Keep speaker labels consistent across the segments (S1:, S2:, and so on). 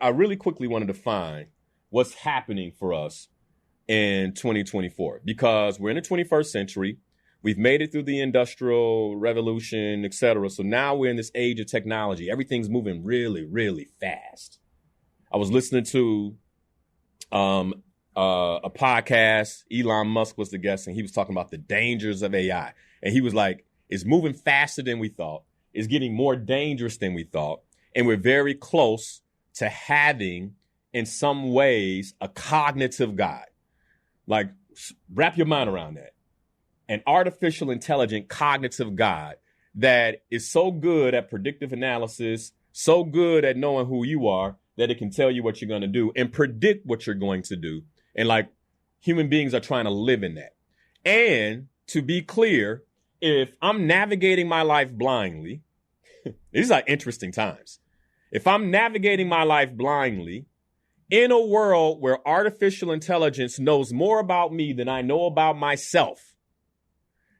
S1: I really quickly want to define what's happening for us in 2024, because we're in the 21st century. We've made it through the Industrial Revolution, et cetera. So now we're in this age of technology. Everything's moving really, really fast. I was listening to a podcast. Elon Musk was the guest, and he was talking about the dangers of AI. And he was like, it's moving faster than we thought. It's getting more dangerous than we thought. And we're very close to having, in some ways, a cognitive God. Like, wrap your mind around that. An artificial intelligent cognitive God that is so good at predictive analysis, so good at knowing who you are, that it can tell you what you're going to do and predict what you're going to do. And like, human beings are trying to live in that. And to be clear, if I'm navigating my life blindly, these are interesting times. If I'm navigating my life blindly in a world where artificial intelligence knows more about me than I know about myself,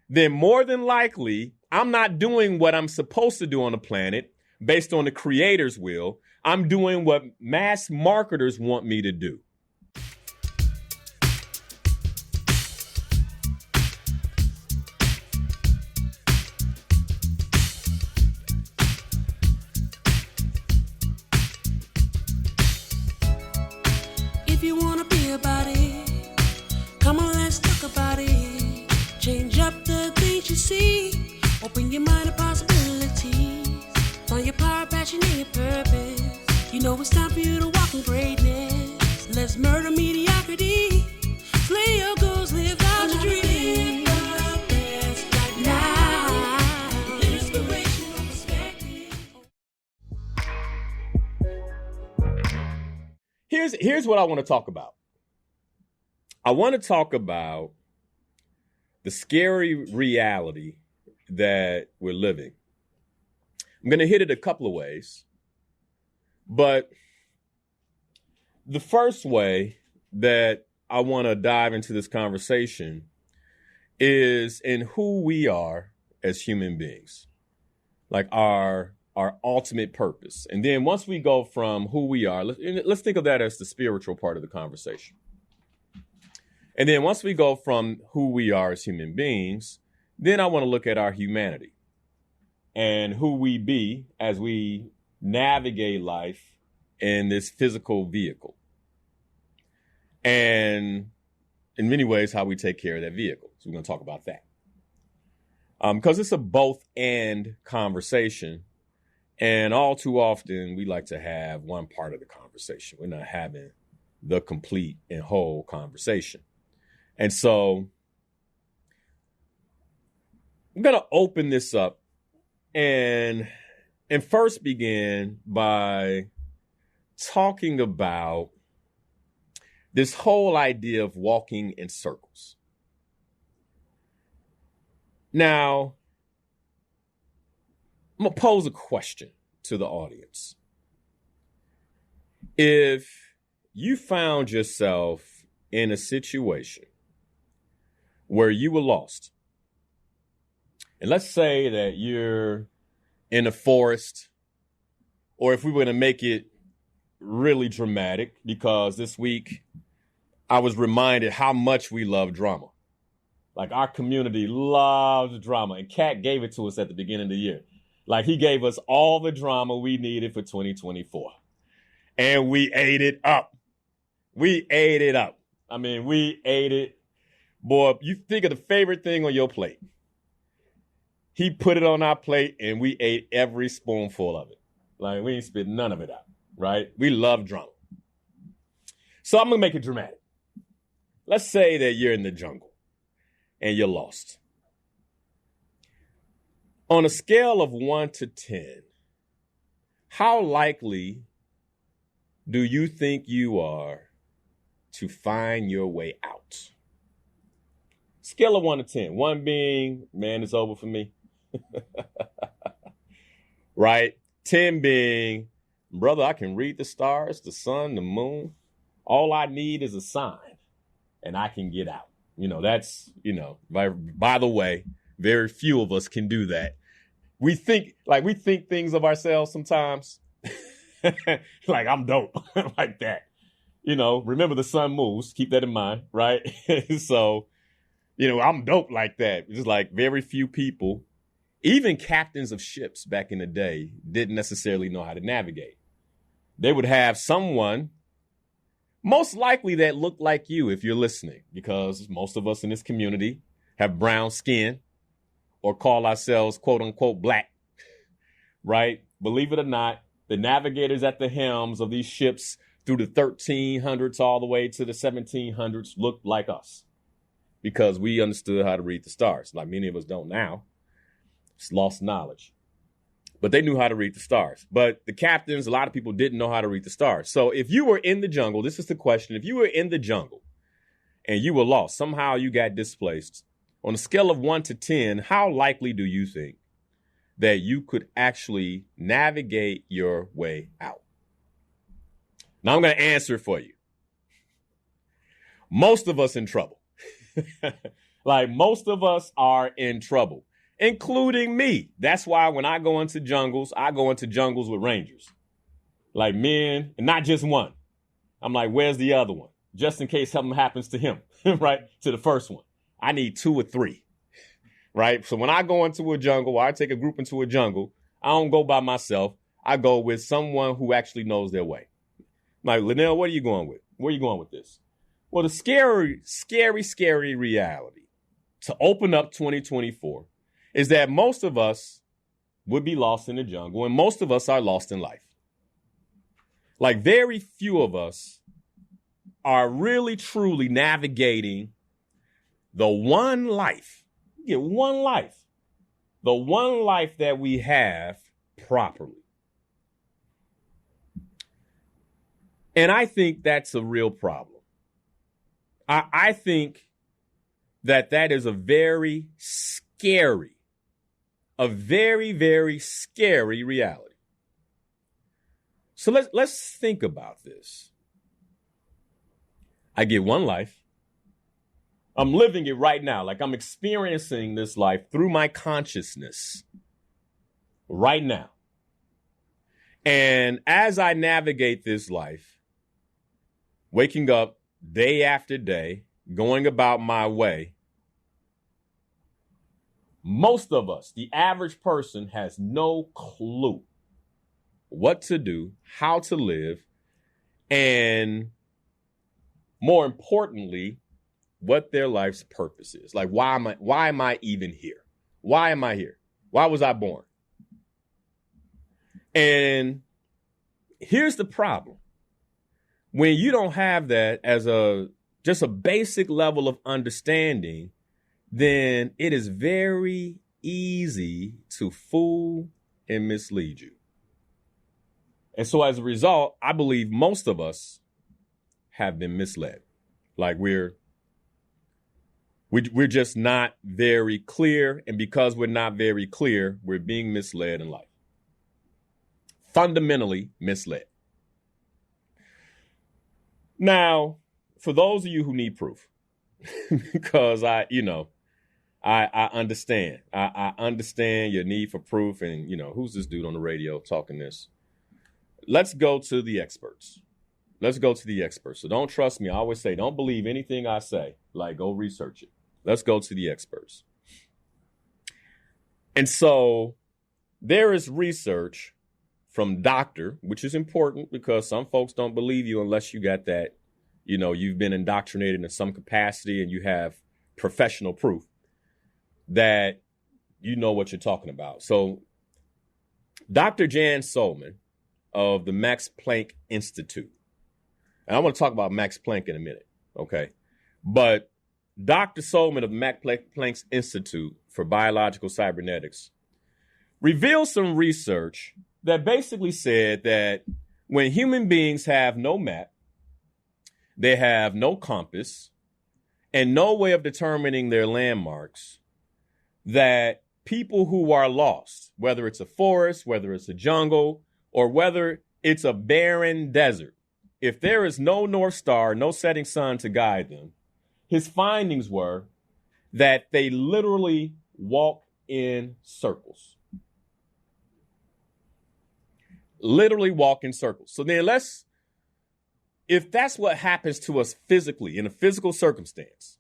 S1: then more than likely, I'm not doing what I'm supposed to do on the planet based on the creator's will. I'm doing what mass marketers want me to do.
S2: If you want to be about it, come on, let's talk about it. Change up the things you see. Open your mind to possibilities. Find your power, passion, and your purpose. You know it's time for you to walk in greatness. Let's murder mediocrity. Slay your goals, live out your dreams.
S1: Here's what I want to talk about. I want to talk about the scary reality that we're living. I'm going to hit it a couple of ways. But the first way that I want to dive into this conversation is in who we are as human beings, like our ultimate purpose. And then once we go from who we are, let's think of that as the spiritual part of the conversation. And then once we go from who we are as human beings, then I want to look at our humanity and who we be as we navigate life in this physical vehicle. And in many ways, how we take care of that vehicle. So we're going to talk about that. Because it's a both and conversation. And all too often, we like to have one part of the conversation. We're not having the complete and whole conversation. And so I'm going to open this up and first begin by talking about this whole idea of walking in circles. Now, I'm going to pose a question to the audience. If you found yourself in a situation where you were lost, and let's say that you're in a forest, or if we were to make it really dramatic, because this week I was reminded how much we love drama. Like, our community loves drama, and Kat gave it to us at the beginning of the year. Like, he gave us all the drama we needed for 2024. And we ate it up. We ate it up. I mean, we ate it. Boy, you think of the favorite thing on your plate. He put it on our plate, and we ate every spoonful of it. Like, we ain't spit none of it out, right? We love drama. So I'm going to make it dramatic. Let's say that you're in the jungle and you're lost. On a scale of 1 to 10, how likely do you think you are to find your way out? Scale of 1 to 10. 1 being, man, it's over for me. Right? 10 being, brother, I can read the stars, the sun, the moon. All I need is a sign and I can get out. That's, by the way, very few of us can do that. We think things of ourselves sometimes. Like I'm dope like that. Remember the sun moves. Keep that in mind, right? So, I'm dope like that. Just like very few people, even captains of ships back in the day, didn't necessarily know how to navigate. They would have someone, most likely that looked like you if you're listening, because most of us in this community have brown skin or call ourselves quote unquote black, right? Believe it or not, the navigators at the helms of these ships through the 1300s all the way to the 1700s looked like us because we understood how to read the stars. Like many of us don't now. It's lost knowledge. But they knew how to read the stars. But the captains, a lot of people didn't know how to read the stars. So if you were in the jungle, this is the question. If you were in the jungle and you were lost, somehow you got displaced, on a scale of 1 to 10, how likely do you think that you could actually navigate your way out? Now I'm going to answer it for you. Most of us in trouble. Like most of us are in trouble, including me. That's why when I go into jungles with rangers. Like men, and not just one. I'm like, where's the other one? Just in case something happens to him, right? To the first one. I need 2 or 3, right? So when I go into a jungle, or I take a group into a jungle, I don't go by myself. I go with someone who actually knows their way. Like, Linnell, what are you going with? Where are you going with this? Well, the scary reality to open up 2024 is that most of us would be lost in the jungle, and most of us are lost in life. Like, very few of us are really, truly navigating the one life. You get one life. The one life that we have properly. And I think that's a real problem. I think that is a very, very scary reality. So let's think about this. I get one life. I'm living it right now. Like I'm experiencing this life through my consciousness right now. And as I navigate this life, waking up day after day, going about my way, most of us, the average person, has no clue what to do, how to live, and more importantly, what their life's purpose is. Like, why am I even here? Why am I here? Why was I born? And here's the problem. When you don't have that as just a basic level of understanding, then it is very easy to fool and mislead you. And so as a result, I believe most of us have been misled. Like we're just not very clear. And because we're not very clear, we're being misled in life. Fundamentally misled. Now, for those of you who need proof, because I understand. I understand your need for proof. And, who's this dude on the radio talking this? Let's go to the experts. So don't trust me. I always say, don't believe anything I say. Like, go research it. Let's go to the experts. And so there is research from doctor, which is important because some folks don't believe you unless you got that, you've been indoctrinated in some capacity and you have professional proof that you know what you're talking about. So Dr. Jan Solomon of the Max Planck Institute, and I want to talk about Max Planck in a minute, okay? But Dr. Solomon of Max Planck's Institute for Biological Cybernetics revealed some research that basically said that when human beings have no map, they have no compass, and no way of determining their landmarks, that people who are lost, whether it's a forest, whether it's a jungle, or whether it's a barren desert, if there is no North Star, no setting sun to guide them, his findings were that they literally walk in circles. literally walk in circles. So then if that's what happens to us physically in a physical circumstance,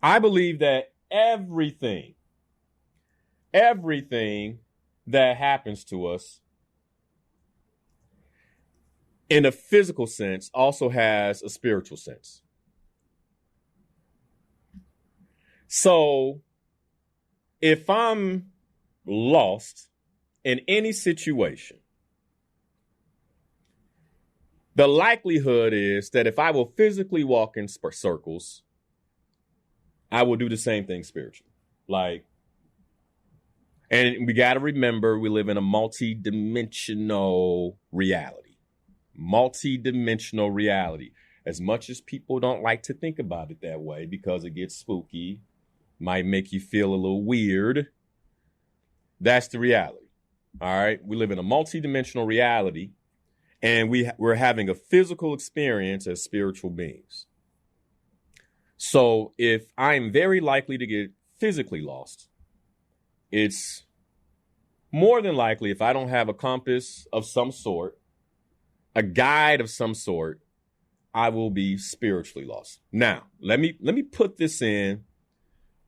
S1: I believe that everything that happens to us in a physical sense also has a spiritual sense. So if I'm lost in any situation, the likelihood is that if I will physically walk in circles, I will do the same thing spiritually. And we got to remember, we live in a multi-dimensional reality. Multi-dimensional reality. As much as people don't like to think about it that way because it gets spooky, might make you feel a little weird, that's the reality. All right? We live in a multi-dimensional reality, and we're having a physical experience as spiritual beings. So if I'm very likely to get physically lost, it's more than likely, if I don't have a compass of some sort, a guide of some sort, I will be spiritually lost. Now, let me put this in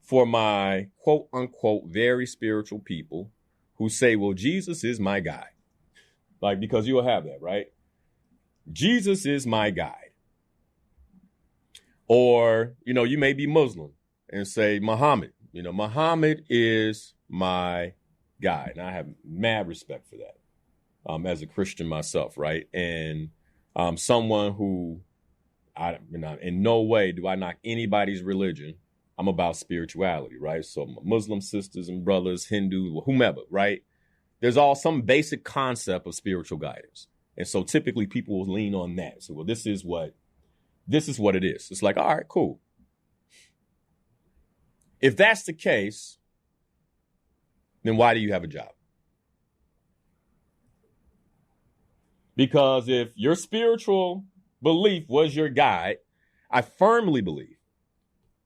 S1: for my quote unquote very spiritual people who say, well, Jesus is my guide. Because you'll have that, right? Jesus is my guide. Or, you may be Muslim and say Muhammad. Muhammad is my guide. And I have mad respect for that as a Christian myself, right? And someone who, in no way do I knock anybody's religion. I'm about spirituality, right? So Muslim sisters and brothers, Hindu, whomever, right? There's some basic concept of spiritual guidance. And so typically people will lean on that. So, well, this is what it is. It's like, all right, cool. If that's the case, then why do you have a job? Because if your spiritual belief was your guide, I firmly believe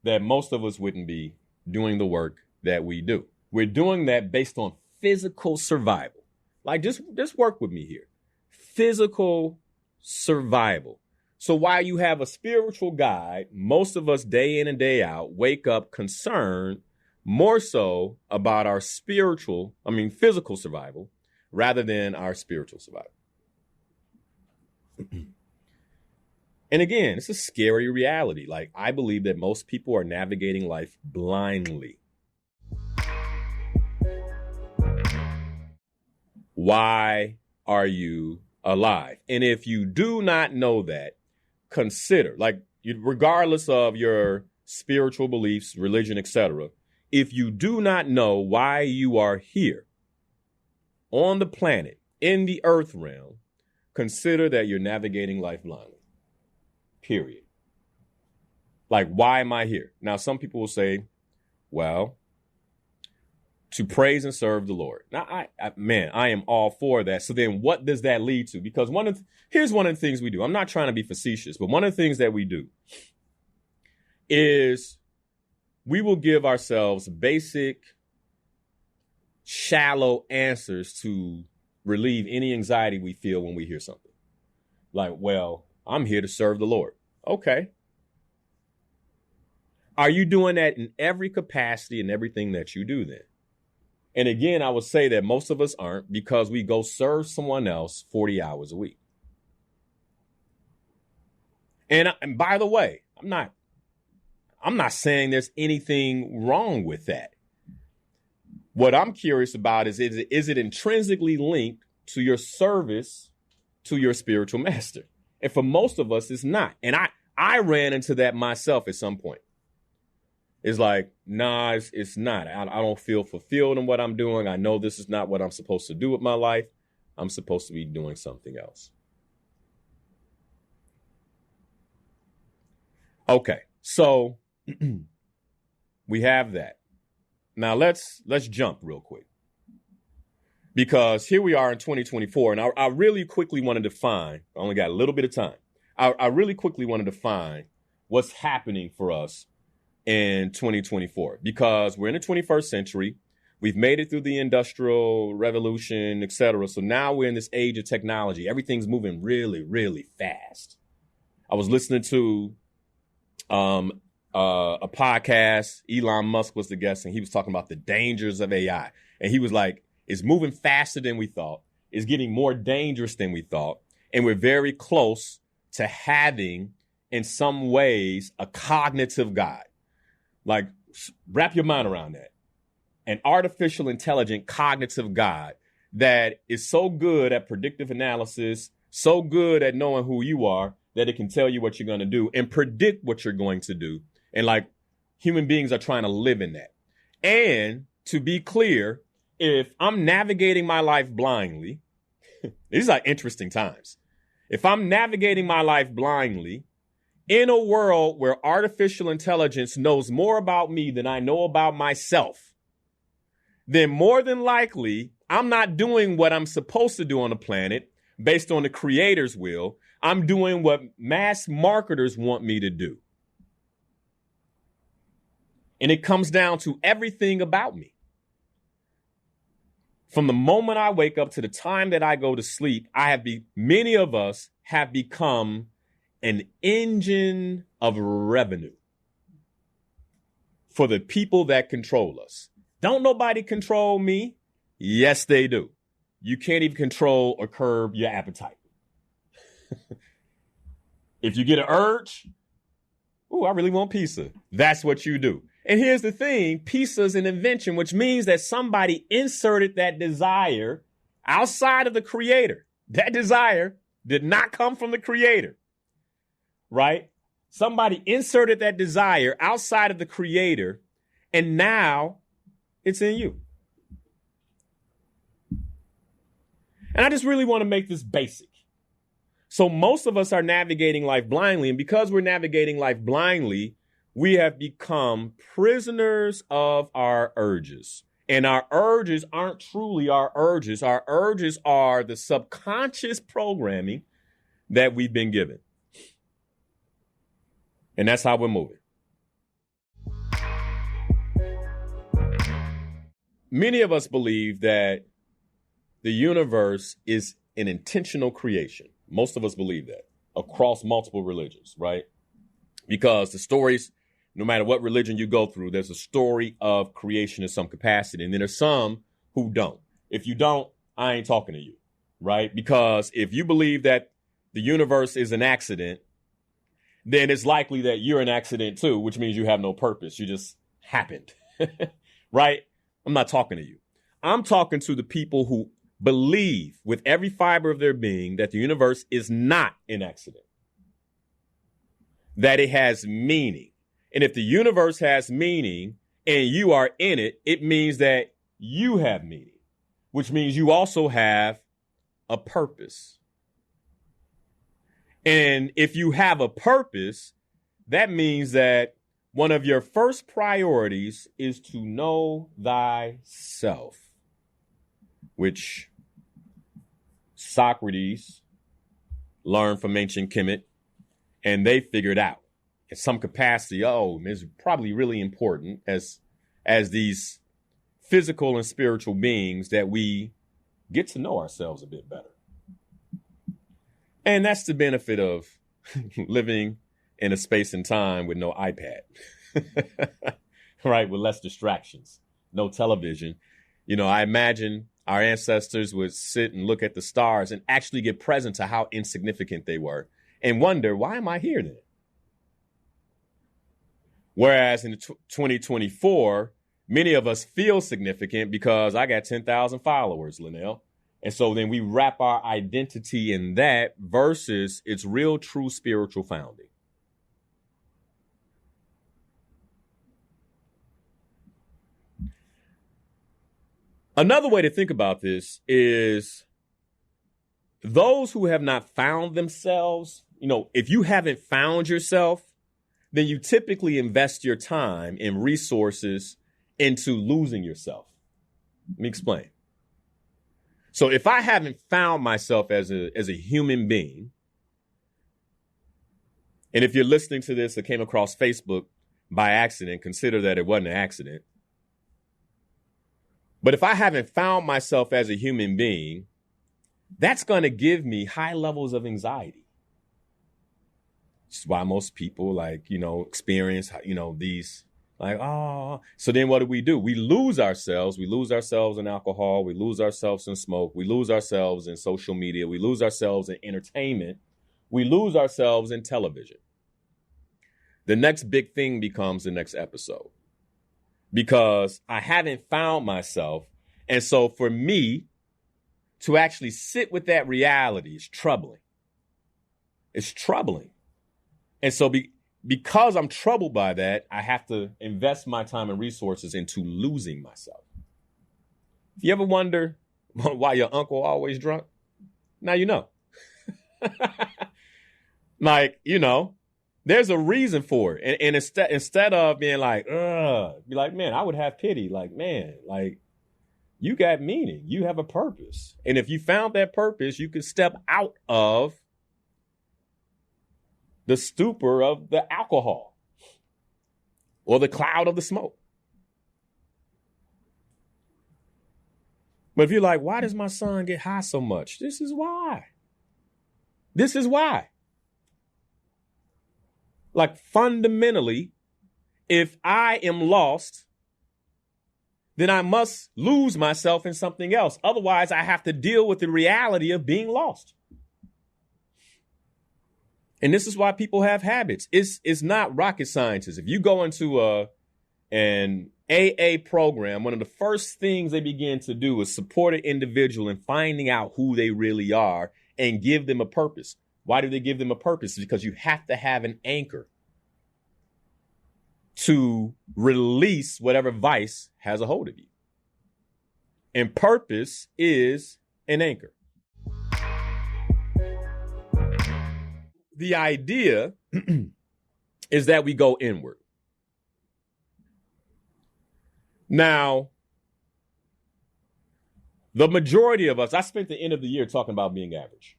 S1: that most of us wouldn't be doing the work that we do. We're doing that based on physical survival. Just work with me here. Physical survival. So while you have a spiritual guide, most of us day in and day out wake up concerned more so about our physical survival rather than our spiritual survival. And again, it's a scary reality. I believe that most people are navigating life blindly. Why are you alive? And if you do not know that, consider, regardless of your spiritual beliefs, religion, etc., if you do not know why you are here on the planet, in the earth realm, consider that you're navigating life blindly. Period. Why am I here? Now, some people will say, well, to praise and serve the Lord. Now, I am all for that. So then what does that lead to? Because here's one of the things we do. I'm not trying to be facetious, but one of the things that we do is we will give ourselves basic, shallow answers to relieve any anxiety we feel when we hear something. Well, I'm here to serve the Lord. Okay. Are you doing that in every capacity and everything that you do then? And again, I would say that most of us aren't, because we go serve someone else 40 hours a week. And by the way, I'm not saying there's anything wrong with that. What I'm curious about is it intrinsically linked to your service to your spiritual master? And for most of us, it's not. And I ran into that myself at some point. It's nah, it's not. I don't feel fulfilled in what I'm doing. I know this is not what I'm supposed to do with my life. I'm supposed to be doing something else. Okay, so we have that. Now let's jump real quick, because here we are in 2024, and I really quickly want to define. I only got a little bit of time. I really quickly want to define what's happening for us in 2024, because we're in the 21st century. We've made it through the industrial revolution, et cetera. So now we're in this age of technology. Everything's moving really, really fast. I was listening to a podcast. Elon Musk was the guest, and he was talking about the dangers of AI. And he was like, it's moving faster than we thought. It's getting more dangerous than we thought. And we're very close to having, in some ways, a cognitive God. Like, wrap your mind around that. An artificial intelligent cognitive God that is so good at predictive analysis, so good at knowing who you are, that it can tell you what you're going to do and predict what you're going to do. And like, human beings are trying to live in that. And to be clear, if I'm navigating my life blindly, these are interesting times. If I'm navigating my life blindly in a world where artificial intelligence knows more about me than I know about myself, then more than likely, I'm not doing what I'm supposed to do on the planet based on the creator's will. I'm doing what mass marketers want me to do. And it comes down to everything about me. From the moment I wake up to the time that I go to sleep, many of us have become an engine of revenue for the people that control us. Don't nobody control me? Yes, they do. You can't even control or curb your appetite. If you get an urge, I really want pizza. That's what you do. And here's the thing, pizza is an invention, which means that somebody inserted that desire outside of the creator. That desire did not come from the creator, right? Somebody inserted that desire outside of the creator, and now it's in you. And I just really want to make this basic. So most of us are navigating life blindly, and because we're navigating life blindly, we have become prisoners of our urges. And our urges aren't truly our urges. Our urges are the subconscious programming that we've been given. And that's how we're moving. Many of us believe that the universe is an intentional creation. Most of us believe that across multiple religions, right? Because the stories, no matter what religion you go through, there's a story of creation in some capacity. And then there's some who don't. If you don't, I ain't talking to you, right? Because if you believe that the universe is an accident, then it's likely that you're an accident too, which means you have no purpose. You just happened, right? I'm not talking to you. I'm talking to the people who believe with every fiber of their being that the universe is not an accident, that it has meaning. And if the universe has meaning and you are in it, it means that you have meaning, which means you also have a purpose. And if you have a purpose, that means that one of your first priorities is to know thyself, which Socrates learned from ancient Kemet, and they figured out in some capacity, it's probably really important as these physical and spiritual beings that we get to know ourselves a bit better. And that's the benefit of living in a space and time with no iPad, right? With less distractions, no television. I imagine our ancestors would sit and look at the stars and actually get present to how insignificant they were and wonder, why am I here then? Whereas in 2024, many of us feel significant because I got 10,000 followers, Linnell. And so then we wrap our identity in that versus its real, true spiritual founding. Another way to think about this is those who have not found themselves, if you haven't found yourself, then you typically invest your time and resources into losing yourself. Let me explain. So if I haven't found myself as a human being, and if you're listening to this that came across Facebook by accident, consider that it wasn't an accident. But if I haven't found myself as a human being, that's going to give me high levels of anxiety. It's why most people experience, these so then what do? We lose ourselves. We lose ourselves in alcohol. We lose ourselves in smoke. We lose ourselves in social media. We lose ourselves in entertainment. We lose ourselves in television. The next big thing becomes the next episode because I haven't found myself. And so for me to actually sit with that reality is troubling. It's troubling. And so because I'm troubled by that, I have to invest my time and resources into losing myself. If you ever wonder why your uncle always drunk, now you know. There's a reason for it. And instead of being like, ugh, be like, man, I would have pity. Like, man, you got meaning. You have a purpose. And if you found that purpose, you could step out of the stupor of the alcohol or the cloud of the smoke. But if you're like, why does my son get high so much? This is why. This is why. Fundamentally, if I am lost, then I must lose myself in something else. Otherwise, I have to deal with the reality of being lost. And this is why people have habits. It's not rocket science. If you go into an AA program, one of the first things they begin to do is support an individual in finding out who they really are and give them a purpose. Why do they give them a purpose? Because you have to have an anchor to release whatever vice has a hold of you. And purpose is an anchor. The idea is that we go inward. Now, the majority of us, I spent the end of the year talking about being average.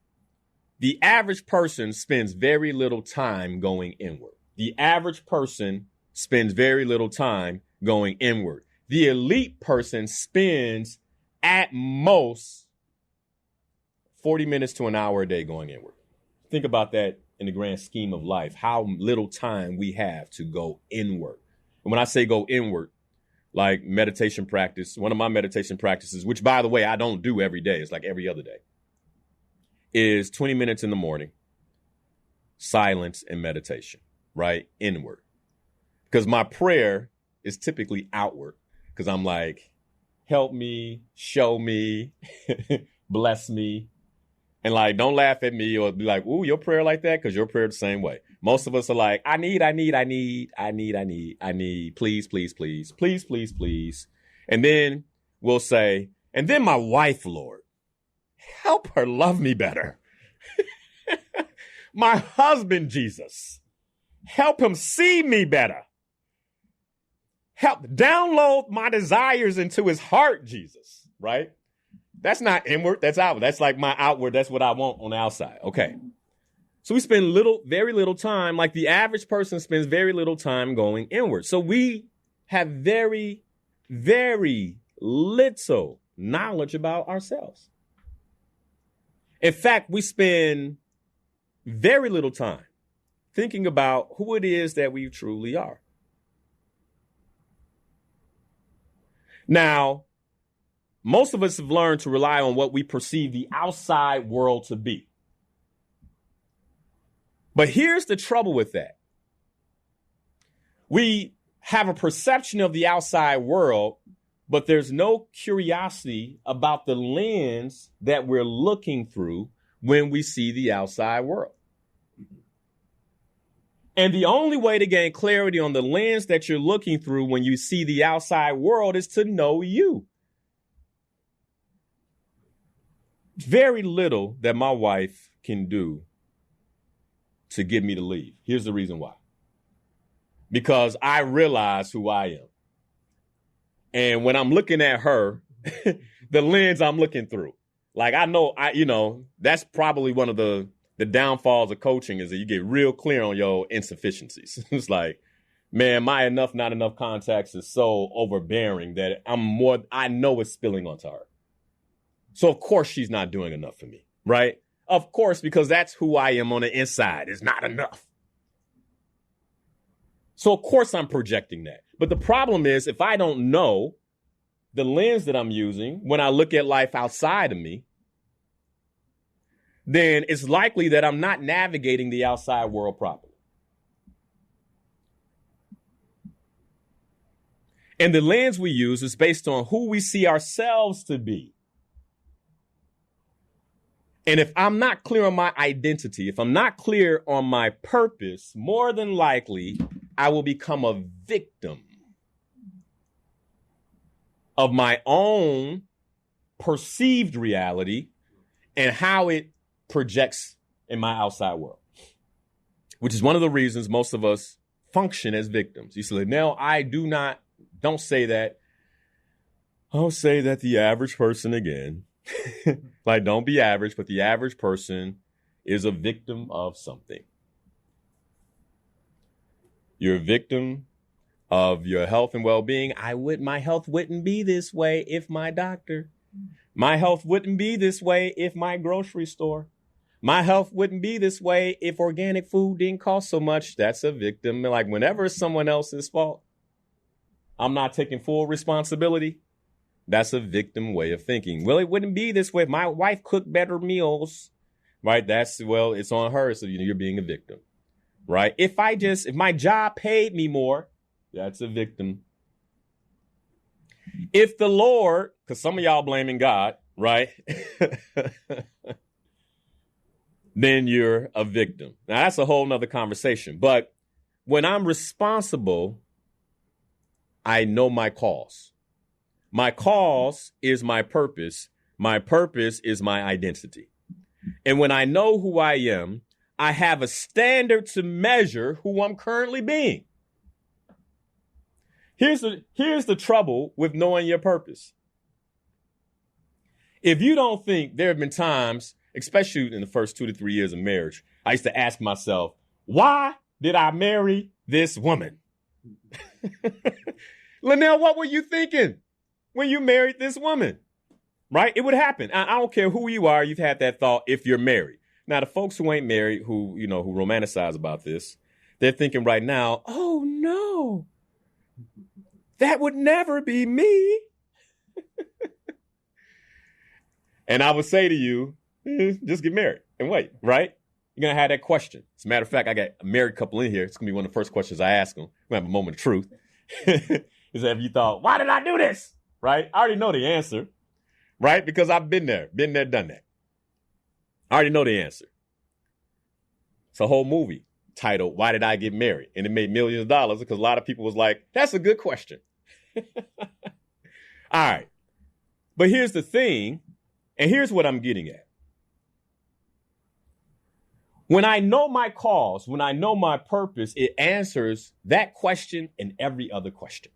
S1: The average person spends very little time going inward. The average person spends very little time going inward. The elite person spends at most 40 minutes to an hour a day going inward. Think about that in the grand scheme of life, how little time we have to go inward. And when I say go inward, like meditation practice, one of my meditation practices, which by the way, I don't do every day, it's like every other day, is 20 minutes in the morning, silence and meditation, right? Inward. Because my prayer is typically outward because I'm like, help me, show me, bless me. And don't laugh at me or be like, ooh, your prayer like that? Because your prayer the same way. Most of us are like, I need, please, please, please, please, please, please. And then we'll say, and then my wife, Lord, help her love me better. My husband, Jesus, help him see me better. Help download my desires into his heart, Jesus, right? That's not inward, that's outward. That's like my outward, that's what I want on the outside. Okay. So we spend very little time, like the average person spends very little time going inward. So we have very, very little knowledge about ourselves. In fact, we spend very little time thinking about who it is that we truly are. Now, most of us have learned to rely on what we perceive the outside world to be. But here's the trouble with that. We have a perception of the outside world, but there's no curiosity about the lens that we're looking through when we see the outside world. And the only way to gain clarity on the lens that you're looking through when you see the outside world is to know you. Very little that my wife can do to get me to leave. Here's the reason why. Because I realize who I am. And when I'm looking at her, the lens I'm looking through, I know, that's probably one of the downfalls of coaching is that you get real clear on your insufficiencies. It's like, man, my enough, not enough contacts is so overbearing that I know it's spilling onto her. So of course she's not doing enough for me, right? Of course, because that's who I am on the inside. It's not enough. So of course I'm projecting that. But the problem is if I don't know the lens that I'm using when I look at life outside of me, then it's likely that I'm not navigating the outside world properly. And the lens we use is based on who we see ourselves to be. And if I'm not clear on my identity, if I'm not clear on my purpose, more than likely, I will become a victim of my own perceived reality and how it projects in my outside world, which is one of the reasons most of us function as victims. You say, now don't say that. I'll say that the average person again. Like, don't be average, but the average person is a victim of something. You're a victim of your health and well-being. My health wouldn't be this way if my doctor. My health wouldn't be this way if my grocery store. My health wouldn't be this way if organic food didn't cost so much. That's a victim. Like, whenever it's someone else's fault, I'm not taking full responsibility. That's a victim way of thinking. Well, it wouldn't be this way if my wife cooked better meals, right? It's on her. So, you're being a victim, right? If my job paid me more, that's a victim. If the Lord, because some of y'all blaming God, right? Then you're a victim. Now, that's a whole nother conversation. But when I'm responsible, I know my cause. My cause is my purpose. My purpose is my identity. And when I know who I am, I have a standard to measure who I'm currently being. Here's the trouble with knowing your purpose. If you don't think, there have been times, especially in the first 2 to 3 years of marriage, I used to ask myself, why did I marry this woman? Linnell, what were you thinking when you married this woman? Right? It would happen. I don't care who you are. You've had that thought if you're married. Now, the folks who ain't married, who romanticize about this, they're thinking right now, oh, no, that would never be me. And I would say to you, just get married and wait, right? You're going to have that question. As a matter of fact, I got a married couple in here. It's going to be one of the first questions I ask them. We're going to have a moment of truth. Is have you thought, why did I do this? Right? I already know the answer, right? Because I've been there, done that. I already know the answer. It's a whole movie titled, Why Did I Get Married? And it made millions of dollars because a lot of people was like, that's a good question. All right. But here's the thing, and here's what I'm getting at. When I know my cause, when I know my purpose, it answers that question and every other question.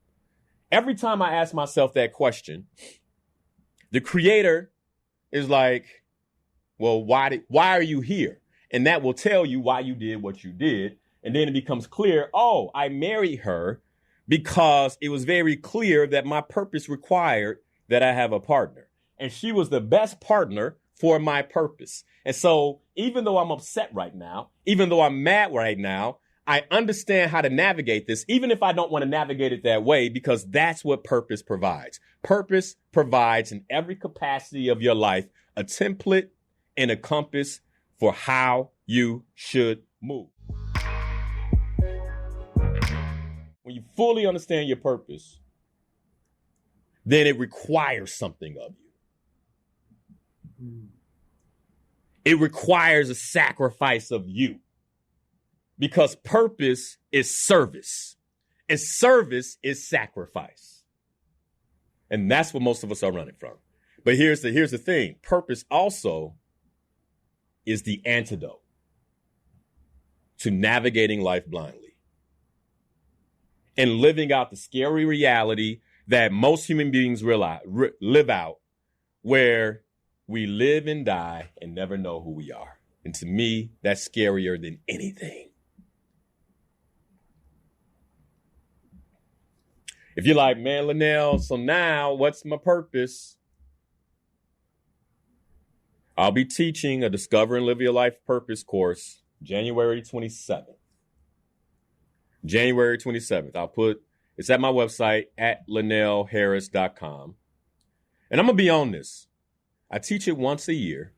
S1: Every time I ask myself that question, the Creator is like, well, why are you here? And that will tell you why you did what you did. And then it becomes clear, oh, I married her because it was very clear that my purpose required that I have a partner. And she was the best partner for my purpose. And so even though I'm upset right now, even though I'm mad right now, I understand how to navigate this, even if I don't want to navigate it that way, because that's what purpose provides. Purpose provides in every capacity of your life a template and a compass for how you should move. When you fully understand your purpose, then it requires something of you. It requires a sacrifice of you because purpose is service and service is sacrifice. And that's what most of us are running from. But here's the thing. Purpose also is the antidote to navigating life blindly and living out the scary reality that most human beings live out, where we live and die and never know who we are. And to me, that's scarier than anything. If you're like, man, Linnell, so now what's my purpose? I'll be teaching a Discover and Live Your Life Purpose course January 27th. January 27th. It's at my website at linnellharris.com. And I'm going to be on this. I teach it once a year.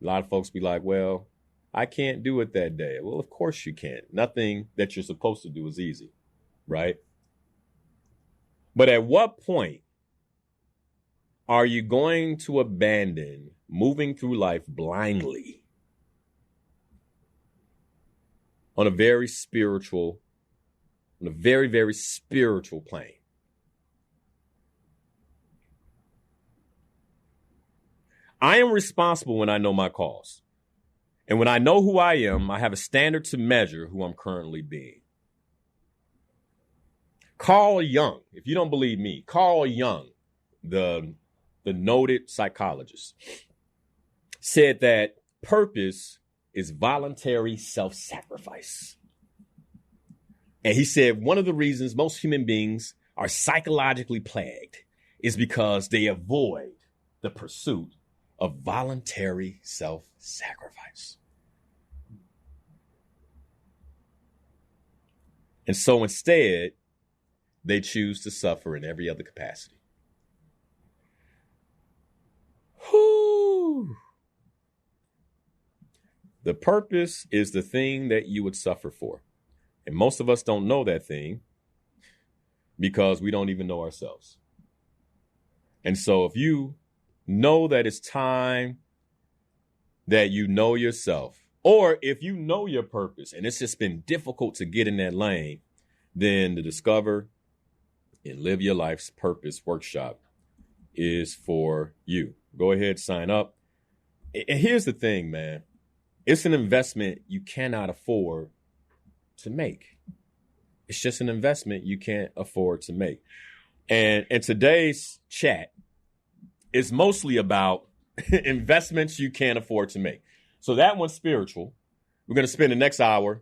S1: A lot of folks be like, well, I can't do it that day. Well, of course you can't. Nothing that you're supposed to do is easy, right? But at what point are you going to abandon moving through life blindly on a very, very spiritual plane? I am responsible when I know my cause. And when I know who I am, I have a standard to measure who I'm currently being. Carl Jung, if you don't believe me, Carl Jung, the noted psychologist, said that purpose is voluntary self-sacrifice. And he said one of the reasons most human beings are psychologically plagued is because they avoid the pursuit of voluntary self-sacrifice. And so instead, they choose to suffer in every other capacity. Whew. The purpose is the thing that you would suffer for. And most of us don't know that thing because we don't even know ourselves. And so if you know that it's time that you know yourself, or if you know your purpose and it's just been difficult to get in that lane, then the Discover and Live Your Life's Purpose workshop is for you. Go ahead, sign up. And here's the thing, man. It's an investment you cannot afford to make. It's just an investment you can't afford to make. And today's chat is mostly about investments you can't afford to make. So that one's spiritual. We're going to spend the next hour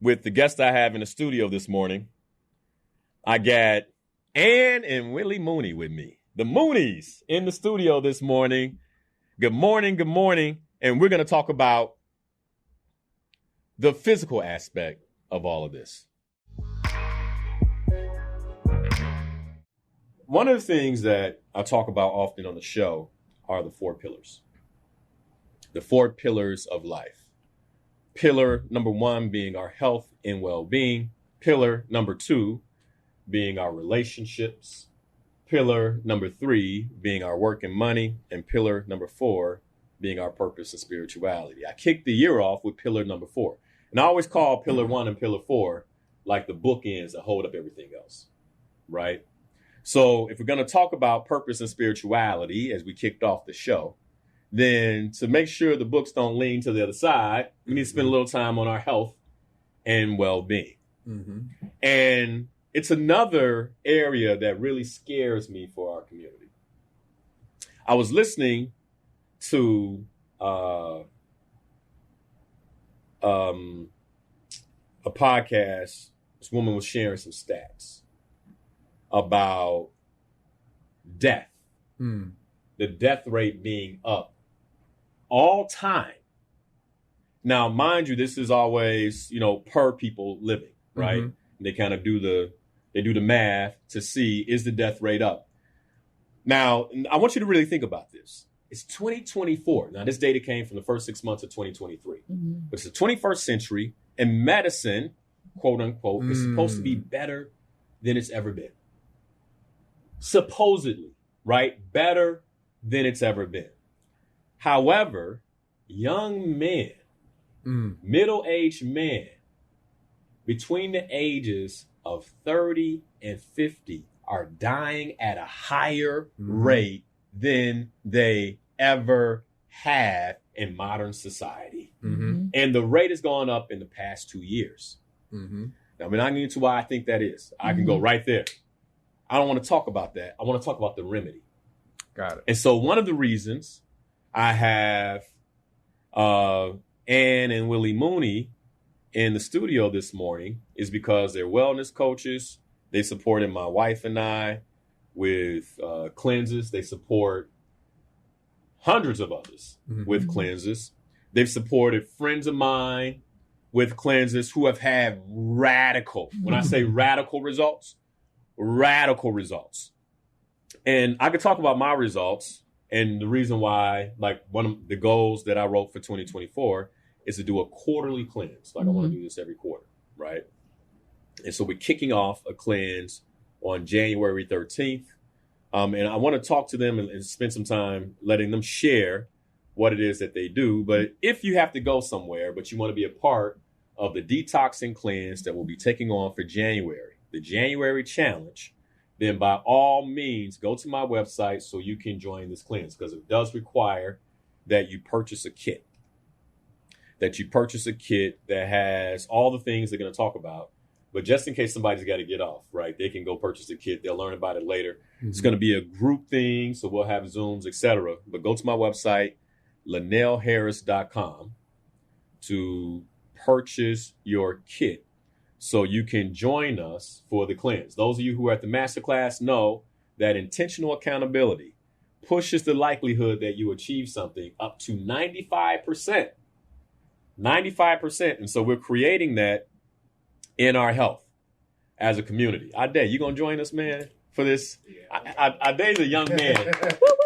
S1: with the guest I have in the studio this morning. I got Ann and Willie Mooney with me. The Moonies in the studio this morning. Good morning, good morning. And we're going to talk about the physical aspect of all of this. One of the things that I talk about often on the show are the 4 pillars. The 4 pillars of life. Pillar number 1 being our health and well-being. Pillar number 2 being our relationships. Pillar number 3 being our work and money. And pillar number 4 being our purpose and spirituality. I kicked the year off with pillar number 4. And I always call pillar 1 and pillar 4 like the bookends that hold up everything else, right? So if we're going to talk about purpose and spirituality as we kicked off the show, then to make sure the books don't lean to the other side, we need to spend a little time on our health and well-being. Mm-hmm. And it's another area that really scares me for our community. I was listening to a podcast. This woman was sharing some stats about death, the death rate being up all time. Now, mind you, this is always, per people living, right? Mm-hmm. They kind of do the math to see, is the death rate up? Now, I want you to really think about this. It's 2024. Now, this data came from the first 6 months of 2023. Mm-hmm. But it's the 21st century, and medicine, quote unquote, is supposed to be better than it's ever been. Supposedly, right? Better than it's ever been. However, young men, middle-aged men, between the ages of 30 and 50 are dying at a higher rate than they ever have in modern society. Mm-hmm. And the rate has gone up in the past 2 years. Mm-hmm. Now, we're not getting into why I think that is. I can go right there. I don't want to talk about that. I want to talk about the remedy.
S3: Got it.
S1: And so one of the reasons I have Ann and Willie Mooney in the studio this morning is because they're wellness coaches. They supported my wife and I with cleanses. They support hundreds of others with cleanses. They've supported friends of mine with cleanses who have had radical, when I say radical results. And I could talk about my results and the reason why, like one of the goals that I wrote for 2024 is to do a quarterly cleanse. Like I want to do this every quarter, right? And so we're kicking off a cleanse on January 13th. And I want to talk to them and spend some time letting them share what it is that they do. But if you have to go somewhere, but you want to be a part of the detox and cleanse that we'll be taking on for January, the January challenge, then by all means, go to my website so you can join this cleanse, because it does require that you purchase a kit, that has all the things they're going to talk about. But just in case somebody's got to get off, right, they can go purchase the kit. They'll learn about it later. It's going to be a group thing, so we'll have Zooms, etc. But go to my website, LynellHarris.com, to purchase your kit so you can join us for the cleanse. Those of you who are at the masterclass know that intentional accountability pushes the likelihood that you achieve something up to 95%. 95%. And so we're creating that in our health as a community. Ade, you gonna join us, man, for this? Ade's a young man.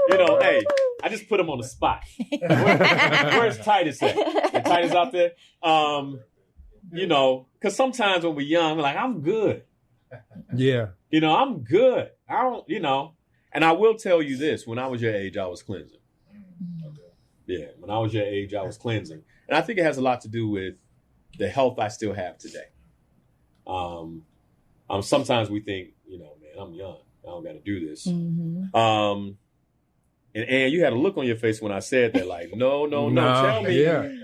S1: You know, hey, I just put him on the spot. Where's Titus at? Is Titus out there? You know, because sometimes when we're young, we're like, I'm good.
S3: Yeah.
S1: You know, I'm good. I don't, you know. And I will tell you this, when I was your age, I was cleansing. Yeah, when I was your age, I was cleansing. And I think it has a lot to do with the health I still have today. Sometimes we think, you know, man, I'm young. I don't got to do this. And Ann, you had a look on your face when I said that, like, no.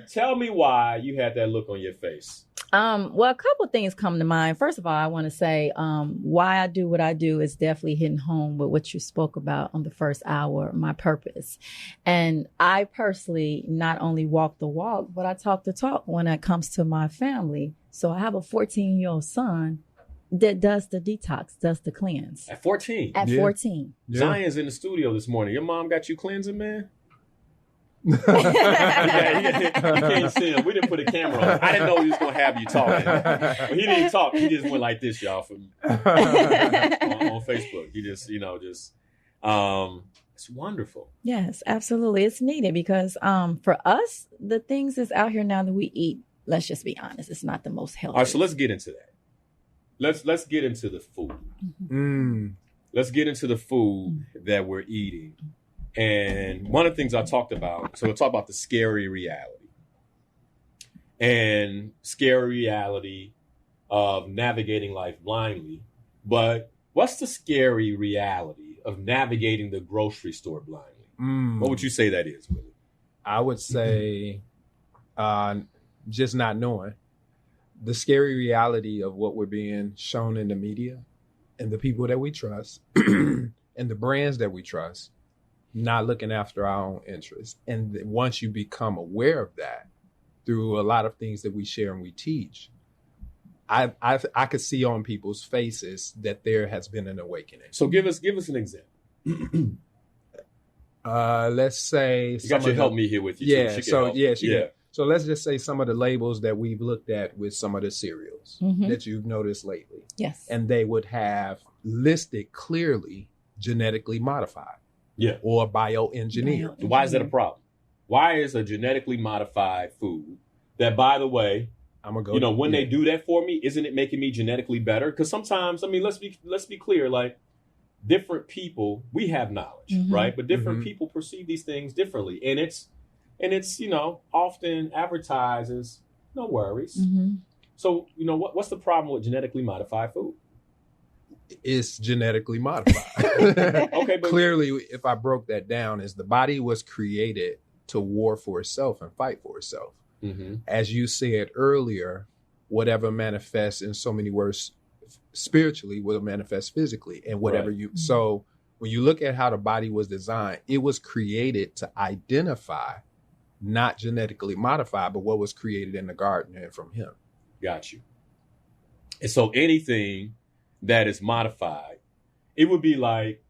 S1: Tell me why you had that look on your face.
S4: Well, a couple things come to mind. First of all, I want to say why I do what I do is definitely hitting home with what you spoke about on the first hour, my purpose. And I personally not only walk the walk, but I talk the talk when it comes to my family. So I have a 14-year-old son that does the detox, does the cleanse.
S1: At 14?
S4: At 14.
S3: Yeah.
S1: Zion's in the studio this morning. Your mom got you cleansing, man? You can't see him. We didn't put a camera on. I didn't know he was going to have you talking. But he didn't talk. He just went like this, y'all, on Facebook. He just, it's wonderful.
S4: Yes, absolutely. It's needed because for us, the things that's out here now that we eat, let's just be honest, it's not the most healthy.
S1: All right, so let's get into that. Let's get into the food. Let's get into the food that we're eating. And one of the things I talked about, so we'll talk about the scary reality. And scary reality of navigating life blindly. But what's the scary reality of navigating the grocery store blindly? What would you say that is, Willie?
S3: I would say just not knowing. The scary reality of what we're being shown in the media and the people that we trust and the brands that we trust, not looking after our own interests. And once you become aware of that through a lot of things that we share and we teach, I could see on people's faces that there has been an awakening.
S1: So give us an example.
S3: Let's say
S1: you got to help me here with you.
S3: Yeah. So let's just say some of the labels that we've looked at with some of the cereals that you've noticed lately.
S4: Yes.
S3: And they would have listed clearly genetically modified.
S1: Yeah.
S3: Or bioengineered.
S1: Why is that a problem? Why is a genetically modified food that, by the way, when they do that for me, isn't it making me genetically better? Because sometimes, I mean, let's be clear, like different people, we have knowledge, right? But different people perceive these things differently. And it's often advertised as no worries. So, what's the problem with genetically modified food?
S3: It's genetically modified.
S1: Okay, but
S3: clearly, if I broke that down, is the body was created to war for itself and fight for itself. As you said earlier, whatever manifests in so many words spiritually will manifest physically, and whatever so when you look at how the body was designed, it was created to identify, not genetically modified, but what was created in the garden and from him.
S1: Got you. And so anything that is modified, it would be like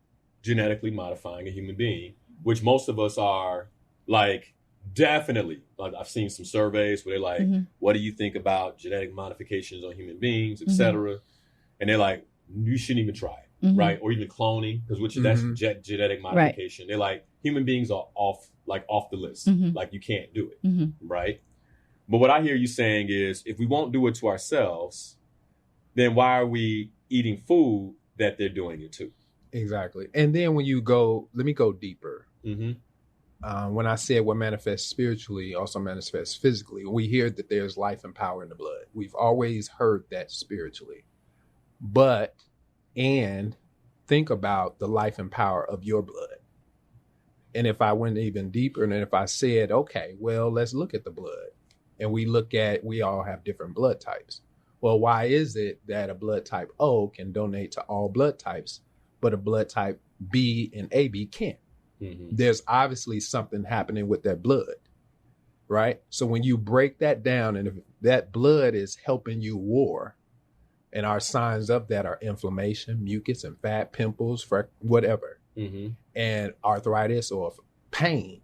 S1: genetically modifying a human being, which most of us are like definitely. Like I've seen some surveys where they're like, what do you think about genetic modifications on human beings, etc.? And they're like, you shouldn't even try it, right? Or even cloning, because that's genetic modification. Right. They're like, human beings are off the list. Like you can't do it, right? But what I hear you saying is, if we won't do it to ourselves, then why are we eating food that they're doing it to?
S3: Exactly. And then when you go, let me go deeper. When I said what manifests spiritually also manifests physically, we hear that there's life and power in the blood. We've always heard that spiritually. And think about the life and power of your blood. And if I went even deeper, and if I said, okay, well, let's look at the blood. And we all have different blood types. Well, why is it that a blood type O can donate to all blood types, but a blood type B and AB can't? There's obviously something happening with that blood, right? So when you break that down, and if that blood is helping you war, and our signs of that are inflammation, mucus and fat, pimples, whatever, and arthritis or pain,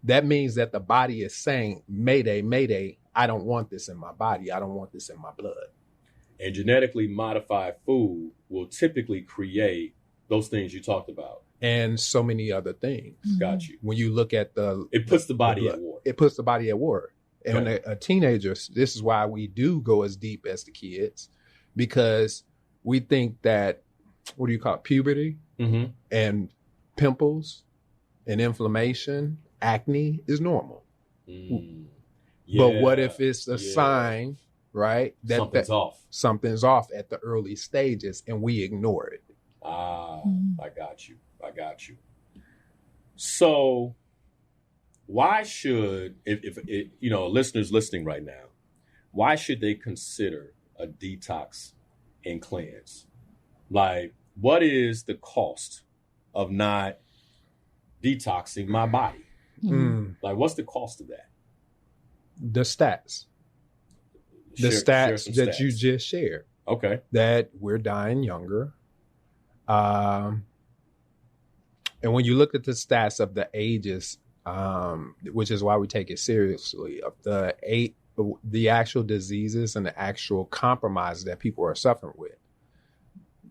S3: that means that the body is saying, Mayday, Mayday, I don't want this in my body. I don't want this in my blood.
S1: And genetically modified food will typically create those things you talked about.
S3: And so many other things.
S1: Got you.
S3: When you look at
S1: it puts the body at war.
S3: It puts the body at war. And when a teenager, this is why we do go as deep as the kids, because we think that, what do you call it, puberty and pimples and inflammation, acne is normal. But what if it's a sign, right? That something's off at the early stages and we ignore it.
S1: I got you. So why should, if listeners listening right now, why should they consider a detox and cleanse? Like, what is the cost of not detoxing my body? Like, what's the cost of that?
S3: The stats. The stats that you just shared.
S1: Okay.
S3: That we're dying younger. And when you look at the stats of the ages, which is why we take it seriously, of the actual diseases and the actual compromise that people are suffering with,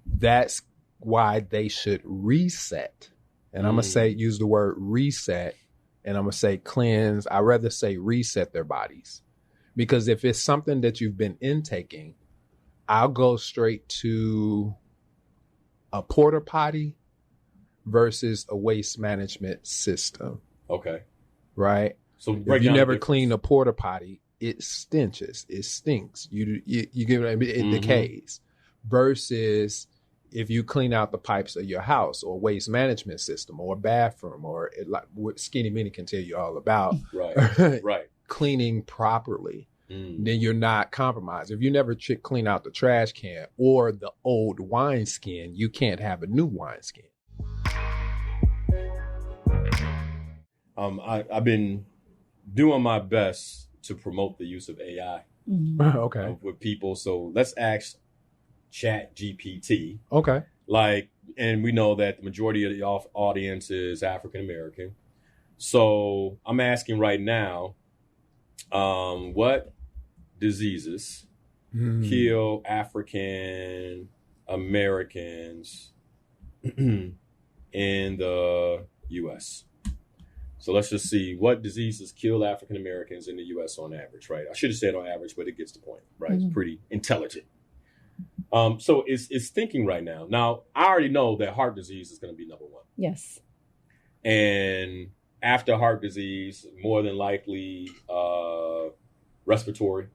S3: that's why they should reset. And I'm going to use the word reset, and I'm going to say cleanse. I'd rather say reset their bodies. Because if it's something that you've been intaking, I'll go straight to a porta potty versus a waste management system.
S1: Okay.
S3: Right?
S1: So
S3: if you never clean a porta potty, it stenches. It stinks. You get what I mean? It decays. Versus if you clean out the pipes of your house, or waste management system, or a bathroom, or like what Skinny Minnie can tell you all about.
S1: Right.
S3: Cleaning properly. Then you're not compromised. If you never clean out the trash can or the old wineskin, you can't have a new wineskin.
S1: I've been doing my best to promote the use of AI with people. So let's ask Chat GPT.
S3: Okay.
S1: And we know that the majority of the audience is African American. So I'm asking right now, what diseases kill African Americans in the U.S.? So let's just see what diseases kill African Americans in the U.S. on average, right? I should have said on average, but it gets the point, right? It's pretty intelligent. So it's thinking right now. Now, I already know that heart disease is going to be number one.
S4: Yes.
S1: And after heart disease, more than likely respiratory.